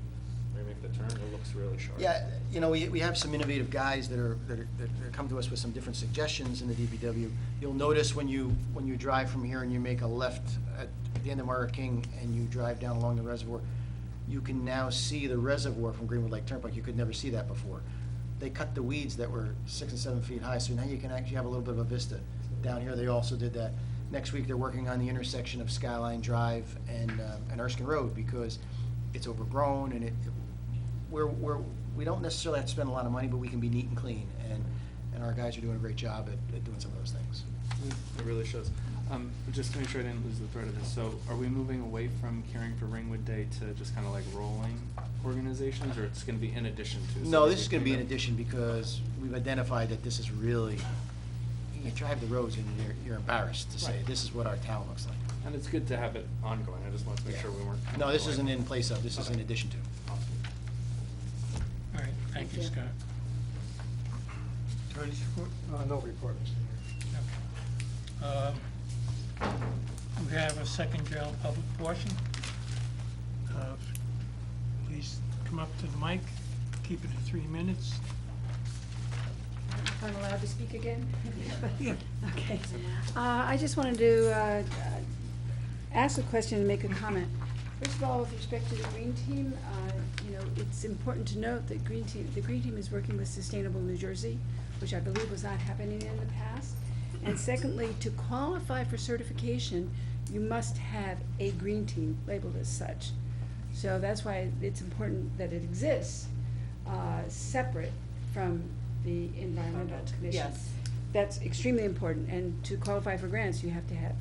where you make the turn, it looks really sharp. Yeah, you know, we have some innovative guys that come to us with some different suggestions in the DPW. You'll notice when you drive from here and you make a left at the end of Margaret King and you drive down along the reservoir, you can now see the reservoir from Greenwood Lake Turnpike. You could never see that before. They cut the weeds that were 6 and 7 feet high, so now you can actually have a little bit of a vista. Down here, they also did that. Next week, they're working on the intersection of Skyline Drive and Erskine Road, because it's overgrown, and we don't necessarily have to spend a lot of money, but we can be neat and clean, and our guys are doing a great job at doing some of those things. It really shows. Just to make sure I didn't lose the thread of this, so are we moving away from caring for Ringwood Day to just kind of like rolling organizations, or it's gonna be in addition to? No, this is gonna be in addition, because we've identified that this is really, you drive the roads and you're embarrassed to say, Right. this is what our town looks like. And it's good to have it ongoing, I just wanted to make Yeah. sure we weren't. No, this going- isn't in place of, this is in Okay. addition to. Awesome. All right, thank you, Scott. Attorney's report? No report, Mr. Mayor. Okay. We have a second general public portion. Please come up to the mic, keep it to 3 minutes. If I'm allowed to speak again? Yeah. Okay. I just wanted to ask a question and make a comment. First of all, with respect to the Green Team, it's important to note that the Green Team is working with Sustainable New Jersey, which I believe was not happening in the past. And secondly, to qualify for certification, you must have a Green Team labeled as such. So that's why it's important that it exists, separate from the Environmental Commission. Yes. That's extremely important, and to qualify for grants, you have to have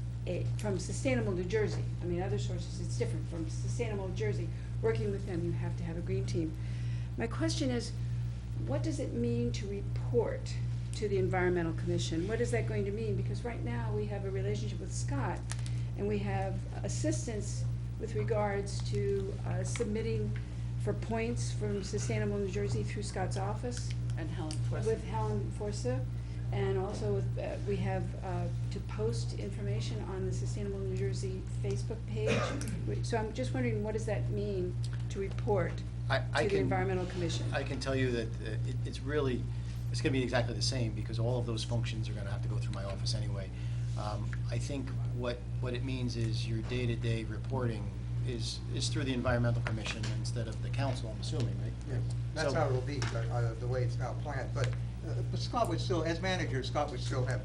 from Sustainable New Jersey. I mean, other sources, it's different. From Sustainable New Jersey, working with them, you have to have a Green Team. My question is, what does it mean to report to the Environmental Commission? What is that going to mean? Because right now, we have a relationship with Scott, and we have assistance with regards to submitting for points from Sustainable New Jersey through Scott's office And Helen Forsyth. with Helen Forsyth, and also with, we have to post information on the Sustainable New Jersey Facebook page. So I'm just wondering, what does that mean to report I to the can- Environmental Commission? I can tell you that it's gonna be exactly the same, because all of those functions are gonna have to go through my office anyway. I think what it means is your day-to-day reporting is through the Environmental Commission instead of the council, I'm assuming, right? Yeah, that's So- how it'll be, the way it's now planned, but Scott would still, as manager, Scott would still have,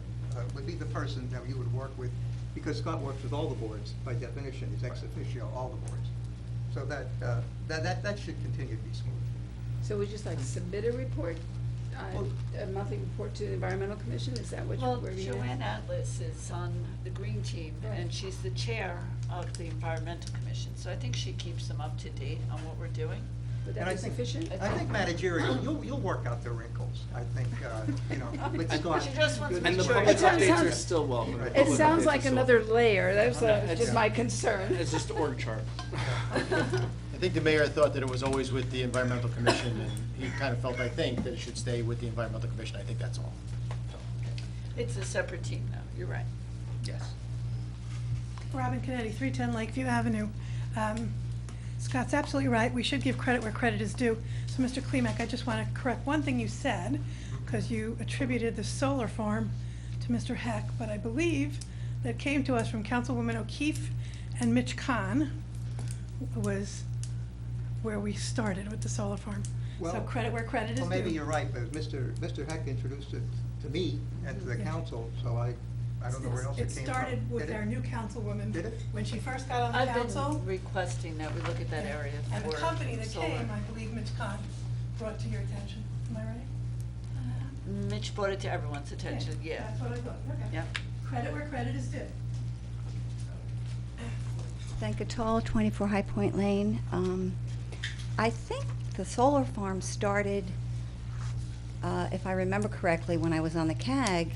would be the person that you would work with, because Scott works with all the boards, by definition, he's ex officio, all the boards. So that should continue to be smooth. So we just like submit a report, a monthly report to the Environmental Commission? Is that what Well, we're being Joanne asked? Atlas is on the Green Team, Right. and she's the chair of the Environmental Commission, so I think she keeps them up to date on what we're doing. Would And that I be think- sufficient? I think managerial, you'll work out the wrinkles. I think, with Scott. She just wants to And the make sure public it's sounds- updates are sounds- still welcome. The It public It sounds updates like are still- another layer, that's It's- just my concern. It's just org chart. I think the mayor thought that it was always with the environmental commission, and he kind of felt, I think, that it should stay with the environmental commission. I think that's all. So, It's a separate team now, you're right. yes. Robin Canetti, 310 Lakeview Avenue. Scott's absolutely right, we should give credit where credit is due. So, Mr. Klimek, I just want to correct one thing you said, because you attributed the solar farm to Mr. Heck, but I believe that came to us from Councilwoman O'Keefe and Mitch Kahn, was where we started with the solar farm. So Well- credit where credit is due. Well, maybe you're right, but Mr. Heck introduced it to me and to the Yeah. council, so I don't know where else it came from. It started with Did it? our new councilwoman. Did it? When she first got on the I've council. been requesting that we look at that area And the for company that solar. came, I believe Mitch Kahn brought to your attention, am I right? Mitch brought it to everyone's attention, yeah. That's what I thought, okay. Yep. Credit where credit is due. Thankatall, 24 High Point Lane. I think the solar farm started, if I remember correctly, when I was on the CAG,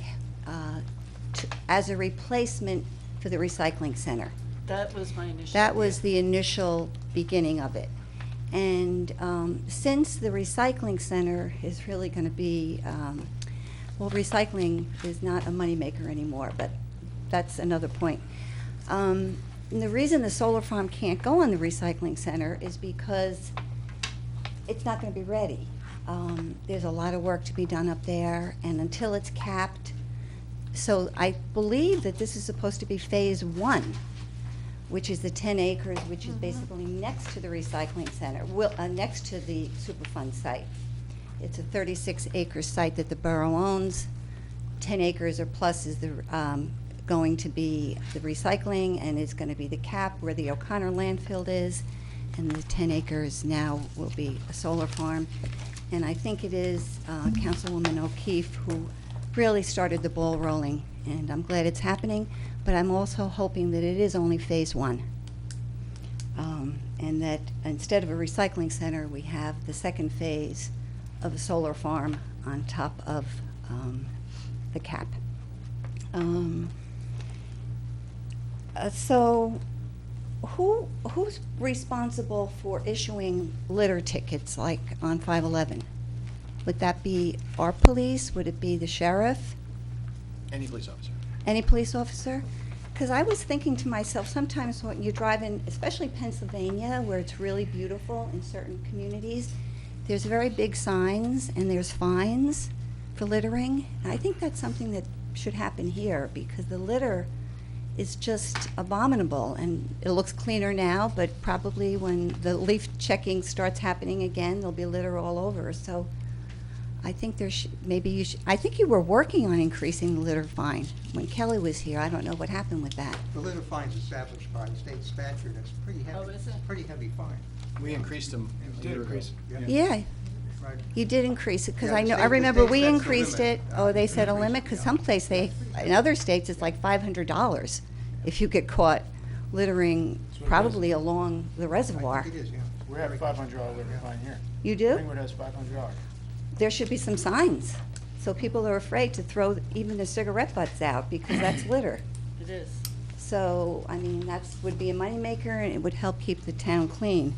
as a replacement for the recycling center. That was my initial. That was the initial beginning of it. And since the recycling center is really going to be, well, recycling is not a moneymaker anymore, but that's another point. And the reason the solar farm can't go on the recycling center is because it's not going to be ready. There's a lot of work to be done up there, and until it's capped, so I believe that this is supposed to be phase 1, which is the 10 acres, which is basically next to the recycling center, next to the Superfund site. It's a 36-acre site that the borough owns. 10 acres or plus is going to be the recycling, and is going to be the cap where the O'Connor landfill is, and the 10 acres now will be a solar farm. And I think it is Councilwoman O'Keefe who really started the ball rolling, and I'm glad it's happening, but I'm also hoping that it is only phase 1. And that instead of a recycling center, we have the second phase of a solar farm on top of the cap. So who's responsible for issuing litter tickets, like on 511? Would that be our police? Would it be the sheriff? Any police officer. Any police officer? Because I was thinking to myself, sometimes when you drive in, especially Pennsylvania, where it's really beautiful in certain communities, there's very big signs and there's fines for littering. And I think that's something that should happen here, because the litter is just abominable, and it looks cleaner now, but probably when the leaf checking starts happening again, there'll be litter all over. So I think I think you were working on increasing the litter fine when Kelly was here. I don't know what happened with that. The litter fine's established by the state statute, and it's pretty heavy. Oh, is it? Pretty heavy fine. We increased them. Did increase it. Yeah, Right. you did increase it, because Yeah, I the know, I state- the remember state we sets the increased limit. it. Oh, they set a Increased limit, it, because yeah. some place in other states, it's like $500 if you get caught littering That's what it probably along the I reservoir. think it is, yeah. We have a $500 litter fine here. You do? Ringwood has $500. There should be some signs, so people are afraid to throw even the cigarette butts out, because that's litter. It is. So, I mean, that's, would be a moneymaker, and it would help keep the town clean.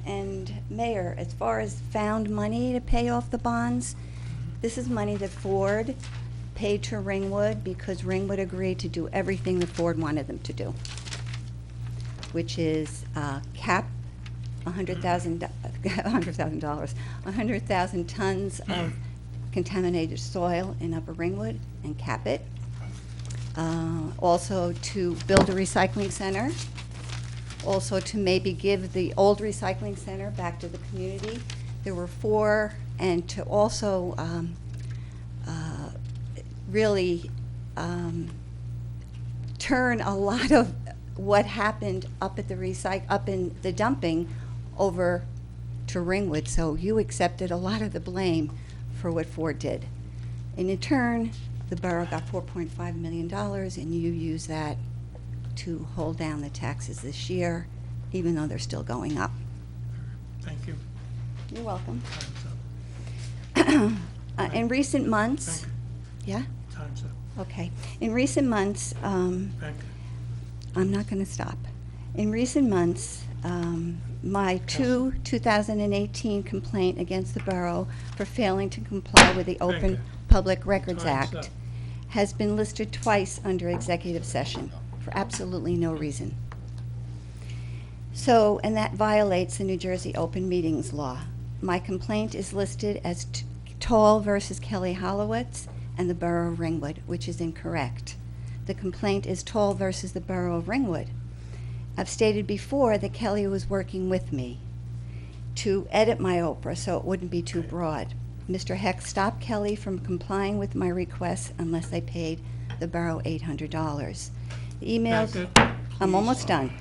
And Mayor, as far as found money to pay off the bonds, this is money that Ford paid to Ringwood, because Ringwood agreed to do everything that Ford wanted them to do, which is cap 100,000 tons of contaminated soil in Upper Ringwood and cap it. Also to build a recycling center. Also to maybe give the old recycling center back to the community. There were 4, and to also really turn a lot of what happened up at the up in the dumping over to Ringwood. So you accepted a lot of the blame for what Ford did. And in turn, the borough got $4.5 million, and you used that to hold down the taxes this year, even though they're still going up. Thank you. You're welcome. Time's up. In recent months, Thank yeah? you. Time's up. Okay. In recent months, Thank you. I'm not going to stop. In recent months, my 2018 complaint against the borough for failing to comply with the Thank Open you. Public Records Time's Act up. has been listed twice under executive session for absolutely no reason. So, and that violates the New Jersey Open Meetings Law. My complaint is listed as Toll versus Kelly Hollowitz and the Borough of Ringwood, which is incorrect. The complaint is Toll versus the Borough of Ringwood. I've stated before that Kelly was working with me to edit my Oprah so it wouldn't be too broad. Mr. Heck stopped Kelly from complying with my requests unless I paid the borough $800. The emails, Becca, I'm please. almost done.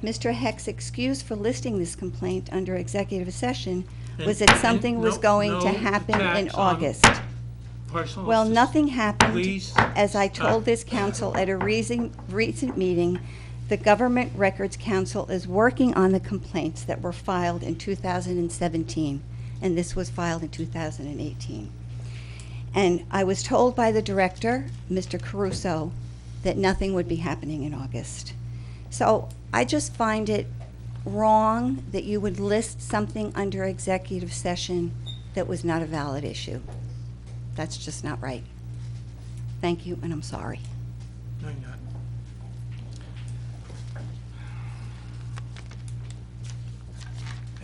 Mr. Heck's excuse for listing this complaint under executive session was that something was going to happen in August. Personal Well, assist- nothing happened. Please. As I told stop. this council at a recent meeting, the Government Records Council is working on the complaints that were filed in 2017, and this was filed in 2018. And I was told by the director, Mr. Caruso, that nothing would be happening in August. So I just find it wrong that you would list something under executive session that was not a valid issue. That's just not right. Thank you, and I'm sorry. No, you're not.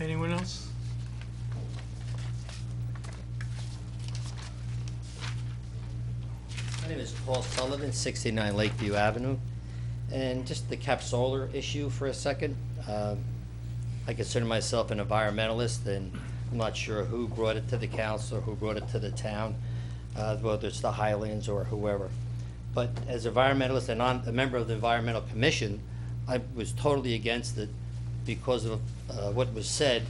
Anyone else? My name is Paul Sullivan, 69 Lakeview Avenue. And just the cap solar issue for a second. I consider myself an environmentalist, and I'm not sure who brought it to the council or who brought it to the town, whether it's the Highlands or whoever. But as an environmentalist and a member of the Environmental Commission, I was totally against it because of what was said.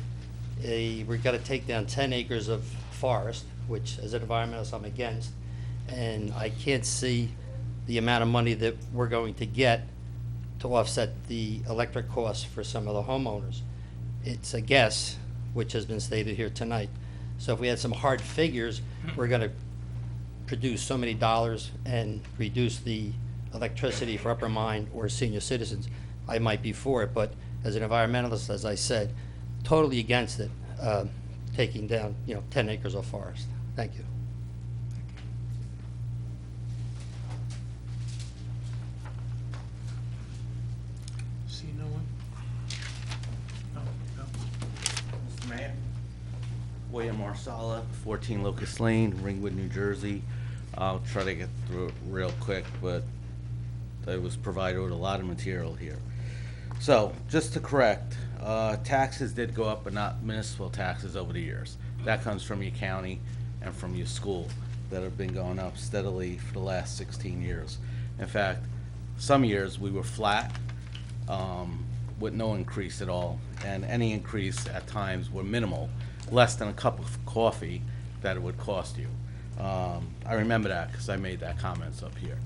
We've got to take down 10 acres of forest, which as an environmentalist I'm against, and I can't see the amount of money that we're going to get to offset the electric costs for some of the homeowners. It's a guess, which has been stated here tonight. So if we had some hard figures, we're going to produce so many dollars and reduce the electricity for Upper Mine or senior citizens, I might be for it. But as an environmentalist, as I said, totally against it, taking down 10 acres of forest. Thank you. See no one? No, no. Mr. Mayor, William Marsala, 14 Locust Lane, Ringwood, New Jersey. I'll try to get through it real quick, but I was provided with a lot of material here. So, just to correct, taxes did go up, but not municipal taxes over the years. That comes from your county and from your school that have been going up steadily for the last 16 years. In fact, some years we were flat with no increase at all, and any increase at times were minimal, less than a cup of coffee that it would cost you. I remember that because I made that comments up here.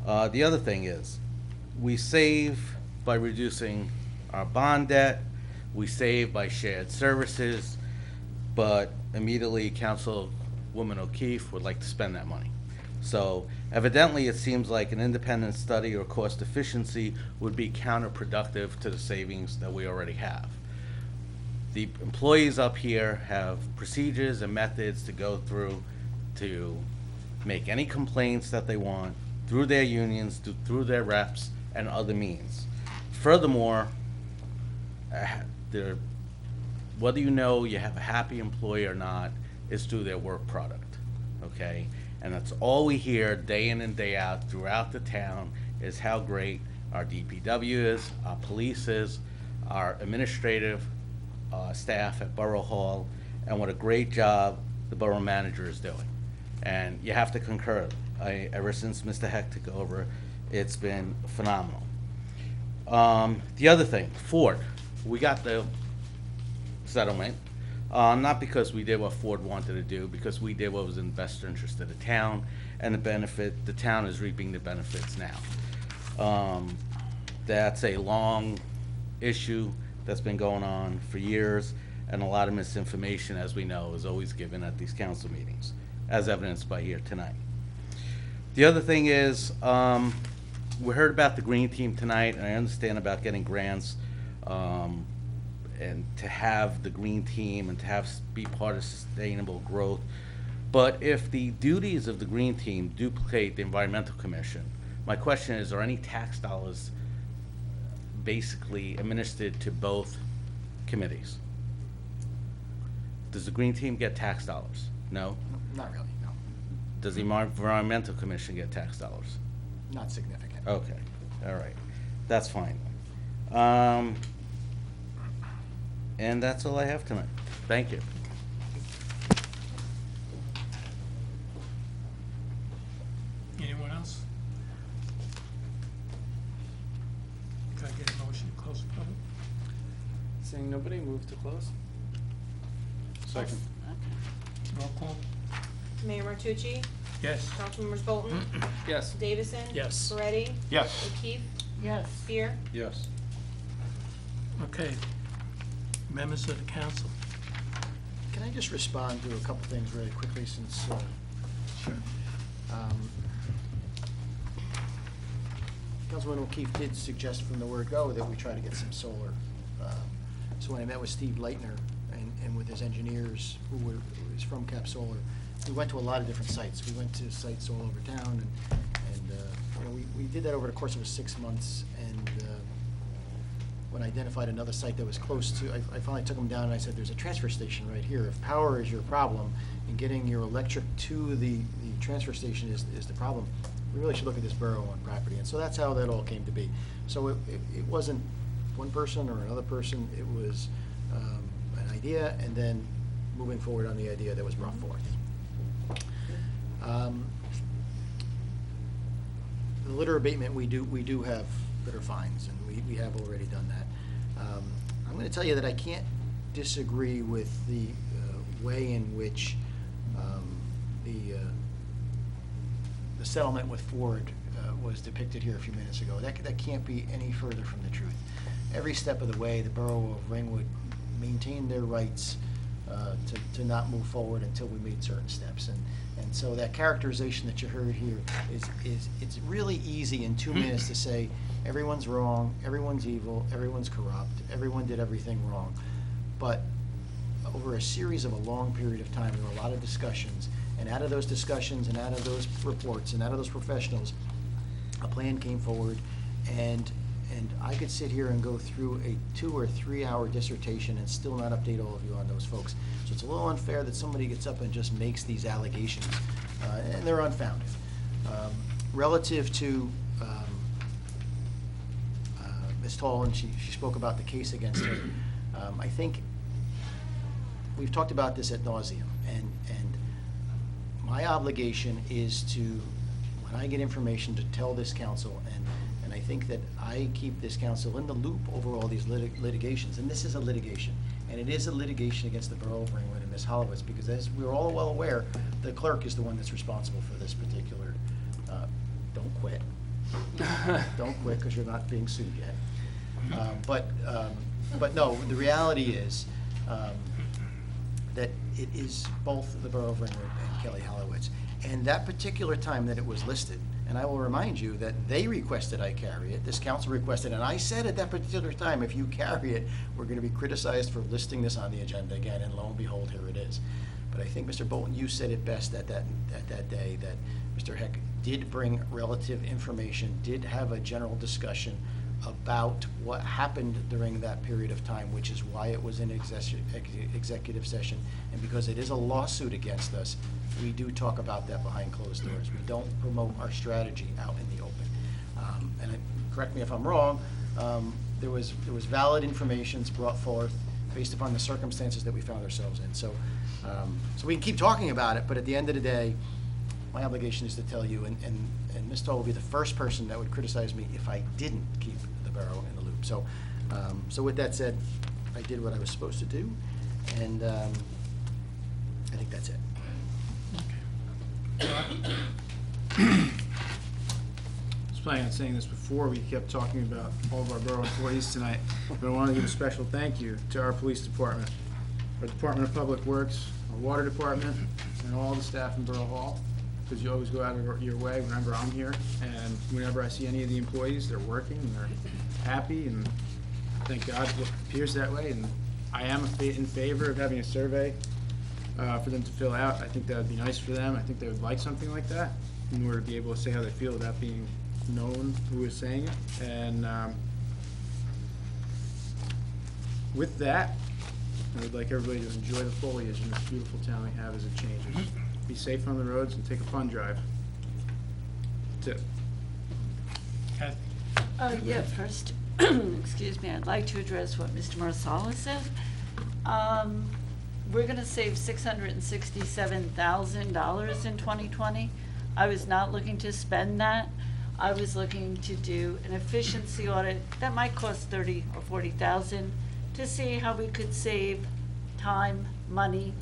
The other thing is, we save by reducing our bond debt, we save by shared services, but immediately Councilwoman O'Keefe would like to spend that money. So evidently it seems like an independent study or cost efficiency would be counterproductive to the savings that we already have. The employees up here have procedures and methods to go through to make any complaints that they want through their unions, through their reps, and other means. Furthermore, whether you know you have a happy employee or not is through their work product, okay? And that's all we hear day in and day out throughout the town is how great our DPW is, our police is, our administrative staff at Borough Hall, and what a great job the borough manager is doing. And you have to concur. Ever since Mr. Heck took over, it's been phenomenal. The other thing, Ford, we got the settlement, not because we did what Ford wanted to do, because we did what was in the best interest of the town, and the town is reaping the benefits now. That's a long issue that's been going on for years, and a lot of misinformation, as we know, is always given at these council meetings, as evidenced by here tonight. The other thing is, we heard about the green team tonight, and I understand about getting grants, and to have the green team and to have be part of sustainable growth. But if the duties of the green team duplicate the environmental commission, my question is, are any tax dollars basically administered to both committees? Does the green team get tax dollars? No? Not really, no. Does the environmental commission get tax dollars? Not significant. Okay, all right, that's fine. And that's all I have tonight. Thank you. Anyone else? Can I get a motion to close the public? Seeing nobody, move to close? Second. Roll call? Mayor Martucci? Yes. Councilmembers Bolton? Yes. Davison? Yes. Moretti? Yes. O'Keefe? Yes. Spear? Yes. Okay. Members of the council. Can I just respond to a couple things really quickly since, Sure. Councilman O'Keefe did suggest from the word go that we try to get some solar. So when I met with Steve Leitner and with his engineers who is from Cap Solar, we went to a lot of different sites. We went to sites all over town and you know, we did that over the course of 6 months, and when I identified another site that was close to, I finally took them down and I said, there's a transfer station right here. If power is your problem and getting your electric to the transfer station is the problem, we really should look at this borough-owned property. And so that's how that all came to be. So it wasn't one person or another person, it was an idea, and then moving forward on the idea that was brought forth. The litter abatement, we do have litter fines, and we have already done that. I'm going to tell you that I can't disagree with the way in which the settlement with Ford was depicted here a few minutes ago. That can't be any further from the truth. Every step of the way, the borough of Ringwood maintained their rights to not move forward until we made certain steps. And so that characterization that you heard here is it's really easy in 2 minutes to say everyone's wrong, everyone's evil, everyone's corrupt, everyone did everything wrong. But over a series of a long period of time, there were a lot of discussions, and out of those discussions and out of those reports and out of those professionals, a plan came forward, and I could sit here and go through a 2 or 3 hour dissertation and still not update all of you on those folks. So it's a little unfair that somebody gets up and just makes these allegations, and they're unfounded. Relative to Ms. Toll, and she spoke about the case against her, I think we've talked about this ad nauseum, and my obligation is to, when I get information, to tell this council, and I think that I keep this council in the loop over all these litigations, and this is a litigation, and it is a litigation against the borough of Ringwood and Ms. Hollowitz, because as we're all well aware, the clerk is the one that's responsible for this particular, don't quit. Don't quit, because you're not being sued yet. But no, the reality is that it is both the borough of Ringwood and Kelly Hollowitz. And that particular time that it was listed, and I will remind you that they requested I carry it, this council requested, and I said at that particular time, if you carry it, we're going to be criticized for listing this on the agenda again, and lo and behold, here it is. But I think, Mr. Bolton, you said it best at that day, that Mr. Heck did bring relative information, did have a general discussion about what happened during that period of time, which is why it was in executive session. And because it is a lawsuit against us, we do talk about that behind closed doors. We don't promote our strategy out in the open. Correct me if I'm wrong, there was valid information brought forth based upon the circumstances that we found ourselves in. So we can keep talking about it, but at the end of the day, my obligation is to tell you, and Ms. Toll will be the first person that would criticize me if I didn't keep the borough in the loop. So with that said, I did what I was supposed to do, and I think that's it. planning on saying this before, we kept talking about all of our borough employees tonight, but I want to give a special thank you to our police department, our Department of Public Works, our water department, and all the staff in Borough Hall, because you always go out of your way whenever I'm here, and whenever I see any of the employees, they're working, and they're happy, and thank God it appears that way, and I am in favor of having a survey for them to fill out. I think that would be nice for them. I think they would like something like that in order to be able to say how they feel without being known who is saying it. And with that, I would like everybody to enjoy the foliage in this beautiful town we have as it changes. Be safe on the roads and take a fun drive. That's it. Kathy? Yeah, first, excuse me, I'd like to address what Mr. Marsala said. We're gonna save $667,000 in 2020. I was not looking to spend that. I was looking to do an efficiency audit that might cost 30 or 40,000 to see how we could save time, money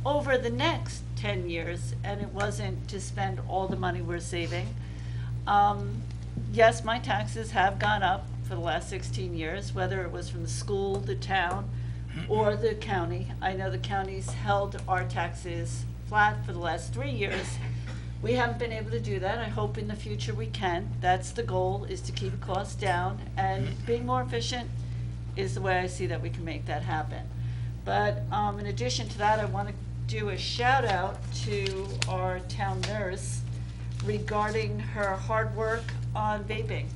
over the next 10 years, and it wasn't to spend all the money we're saving. Yes, my taxes have gone up for the last 16 years, whether it was from the school, the town, or the county. I know the county's held our taxes flat for the last 3 years. We haven't been able to do that. I hope in the future we can. That's the goal, is to keep costs down, and being more efficient is the way I see that we can make that happen. But in addition to that, I want to do a shout out to our town nurse regarding her hard work on vaping.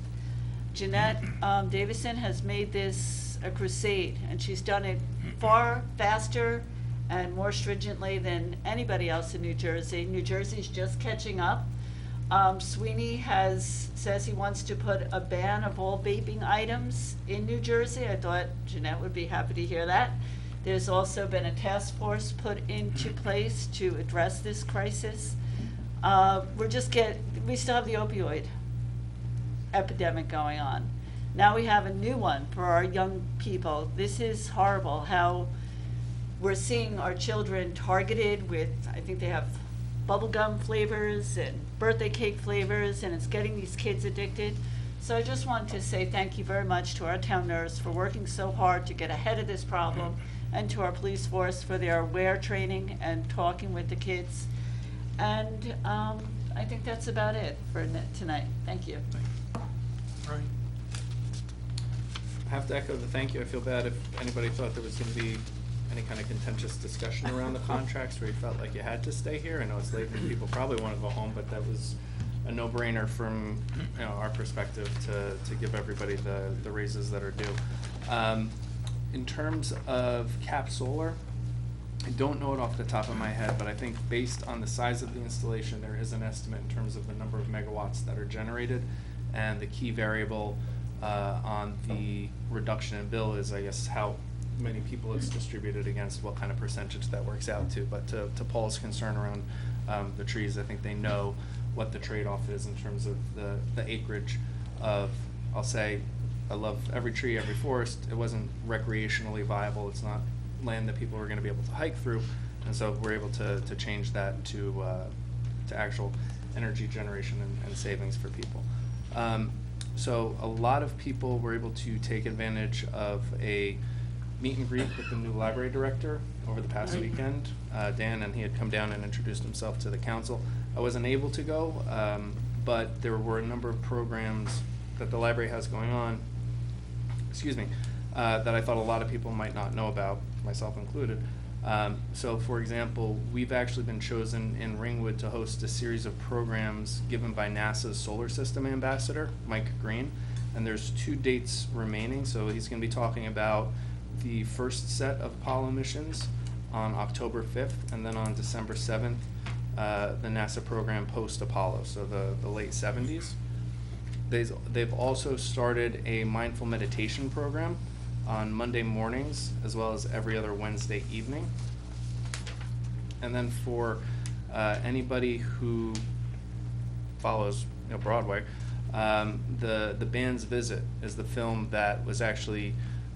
Jeanette Davison has made this a crusade, and she's done it far faster and more stringently than anybody else in New Jersey. New Jersey's just catching up. Sweeney says he wants to put a ban of all vaping items in New Jersey. I thought Jeanette would be happy to hear that. There's also been a task force put into place to address this crisis. We still have the opioid epidemic going on. Now we have a new one for our young people. This is horrible how we're seeing our children targeted with, I think they have bubblegum flavors and birthday cake flavors, and it's getting these kids addicted. So I just want to say thank you very much to our town nurse for working so hard to get ahead of this problem, and to our police force for their AWARE training and talking with the kids. And I think that's about it for tonight. Thank you. Right. I have to echo the thank you. I feel bad if anybody thought there was going to be any kind of contentious discussion around the contracts where you felt like you had to stay here. I know it's late and people probably want to go home, but that was a no-brainer from our perspective to give everybody the raises that are due. In terms of Cap Solar, I don't know it off the top of my head, but I think based on the size of the installation, there is an estimate in terms of the number of megawatts that are generated, and the key variable on the reduction in bill is, I guess, how many people it's distributed against, what kind of percentage that works out to. But to Paul's concern around the trees, I think they know what the trade-off is in terms of the acreage of, I'll say, I love every tree, every forest. It wasn't recreationally viable. It's not land that people are going to be able to hike through, and so we're able to change that to actual energy generation and savings for people. So a lot of people were able to take advantage of a meet and greet with the new library director over the past weekend, Dan, and he had come down and introduced himself to the council. I wasn't able to go, but there were a number of programs that the library has going on, that I thought a lot of people might not know about, myself included. So for example, we've actually been chosen in Ringwood to host a series of programs given by NASA's Solar System Ambassador, Mike Green, and there's 2 dates remaining. So he's going to be talking about the first set of Apollo missions on October 5th, and then on December 7th, the NASA program post-Apollo, so the late 70s. They've also started a mindful meditation program on Monday mornings, as well as every other Wednesday evening. And then for anybody who follows Broadway, the Band's Visit is the film that was actually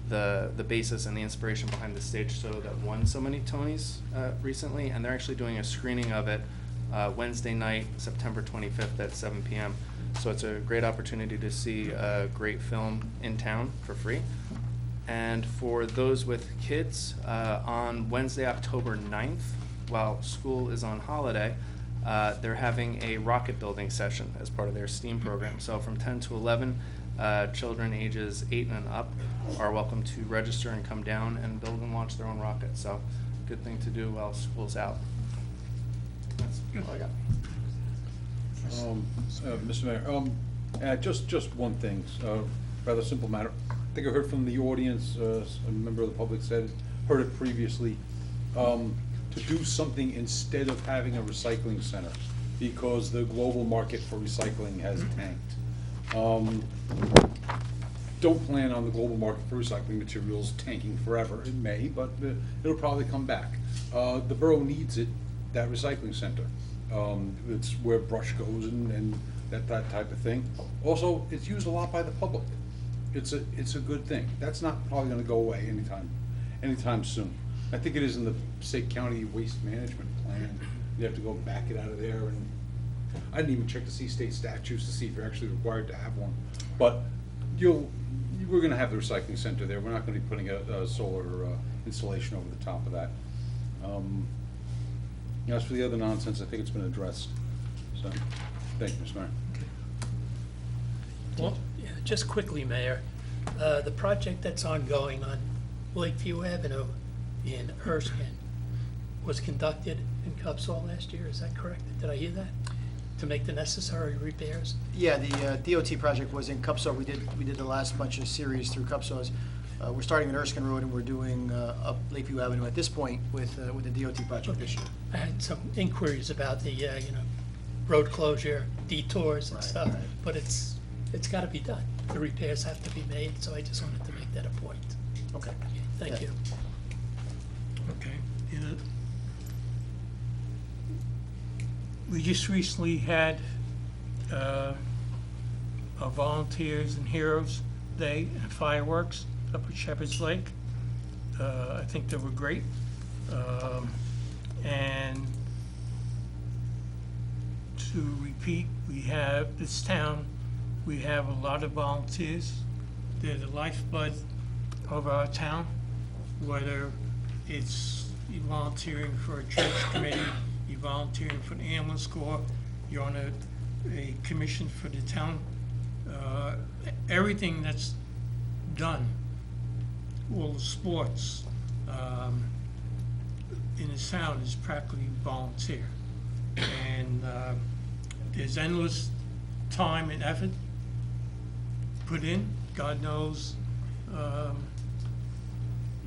the basis and the inspiration behind the stage show that won so many Tonys recently, and they're actually doing a screening of it Wednesday night, September 25th at 7 p.m. So it's a great opportunity to see a great film in town for free. And for those with kids, on Wednesday, October 9th, while school is on holiday, they're having a rocket building session as part of their STEAM program. So from 10 to 11, children ages 8 and up are welcome to register and come down and build and launch their own rocket. So good thing to do while school's out. That's all I got. Mr. Mayor, just one thing, rather simple matter. I think I heard from the audience, a member of the public heard it previously, to do something instead of having a recycling center, because the global market for recycling has tanked. Don't plan on the global market for recycling materials tanking forever. It may, but it'll probably come back. The borough needs it, that recycling center. It's where brush goes and that type of thing. Also, it's used a lot by the public. It's a good thing. That's not probably gonna go away anytime soon. I think it is in the Passaic County Waste Management Plan. You have to go back it out of there, and I didn't even check to see state statutes to see if you're actually required to have one. But we're gonna have the recycling center there. We're not gonna be putting a solar installation over the top of that. As for the other nonsense, I think it's been addressed. So, thank you, Mr. Mayor. Well, yeah, just quickly, Mayor, the project that's ongoing on Lakeview Avenue in Erskine was conducted in Cupsall last year, is that correct? Did I hear that? To make the necessary repairs? Yeah, the DOT project was in Cupsaw. We did the last bunch of series through Cupsaws. We're starting at Erskine Road, and we're doing up Lakeview Avenue at this point with the DOT project this year. I had some inquiries about the, road closure, detours and stuff, right. but it's gotta be done. The repairs have to be made, so I just wanted to make that a point. Okay. Thank Yeah. you. Okay. We just recently had a Volunteers and Heroes Day and fireworks up at Shepherd's Lake. I think they were great. And to repeat, we have we have a lot of volunteers. They're the lifeblood of our town, whether it's you volunteering for a church committee, you volunteering for the ambulance corps, you're on a commission for the town. Everything that's done, all the sports in the town is practically volunteer. And there's endless time and effort put in. God knows,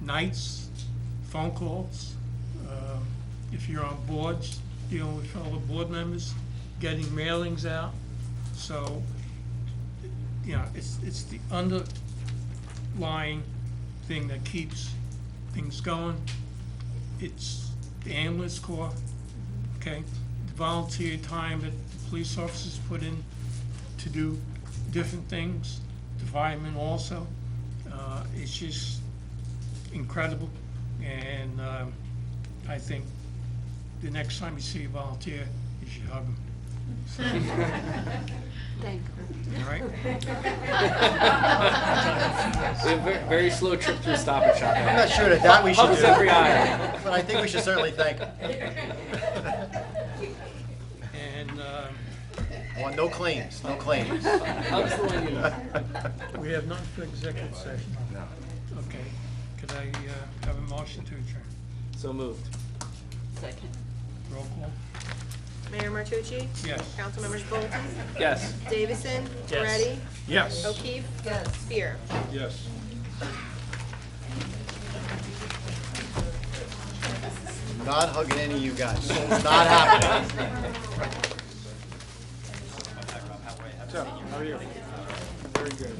nights, phone calls, if you're on boards, dealing with fellow board members, getting mailings out. So, it's the underlying thing that keeps things going. It's the ambulance corps, okay? The volunteer time that the police officers put in to do different things, the firemen also. It's just incredible, and I think the next time you see a volunteer, you should hug them. So, Thank you. all right? We have a very slow trip through Stop and Shop. I'm not sure that we should Hugs do. every eye. But I think we should certainly thank him. And Well, no claims, no claims. Hugs the one you know. we have none for executive session. No. Okay. Could I have a motion to adjourn? So moved. Second. Roll call? Mayor Martucci? Yes. Councilmembers Bolton? Yes. Davison? Yes. Moretti? Yes. O'Keefe? Yes. Spear? Yes. Not hugging any of you guys. It's not happening. How are you? Very good.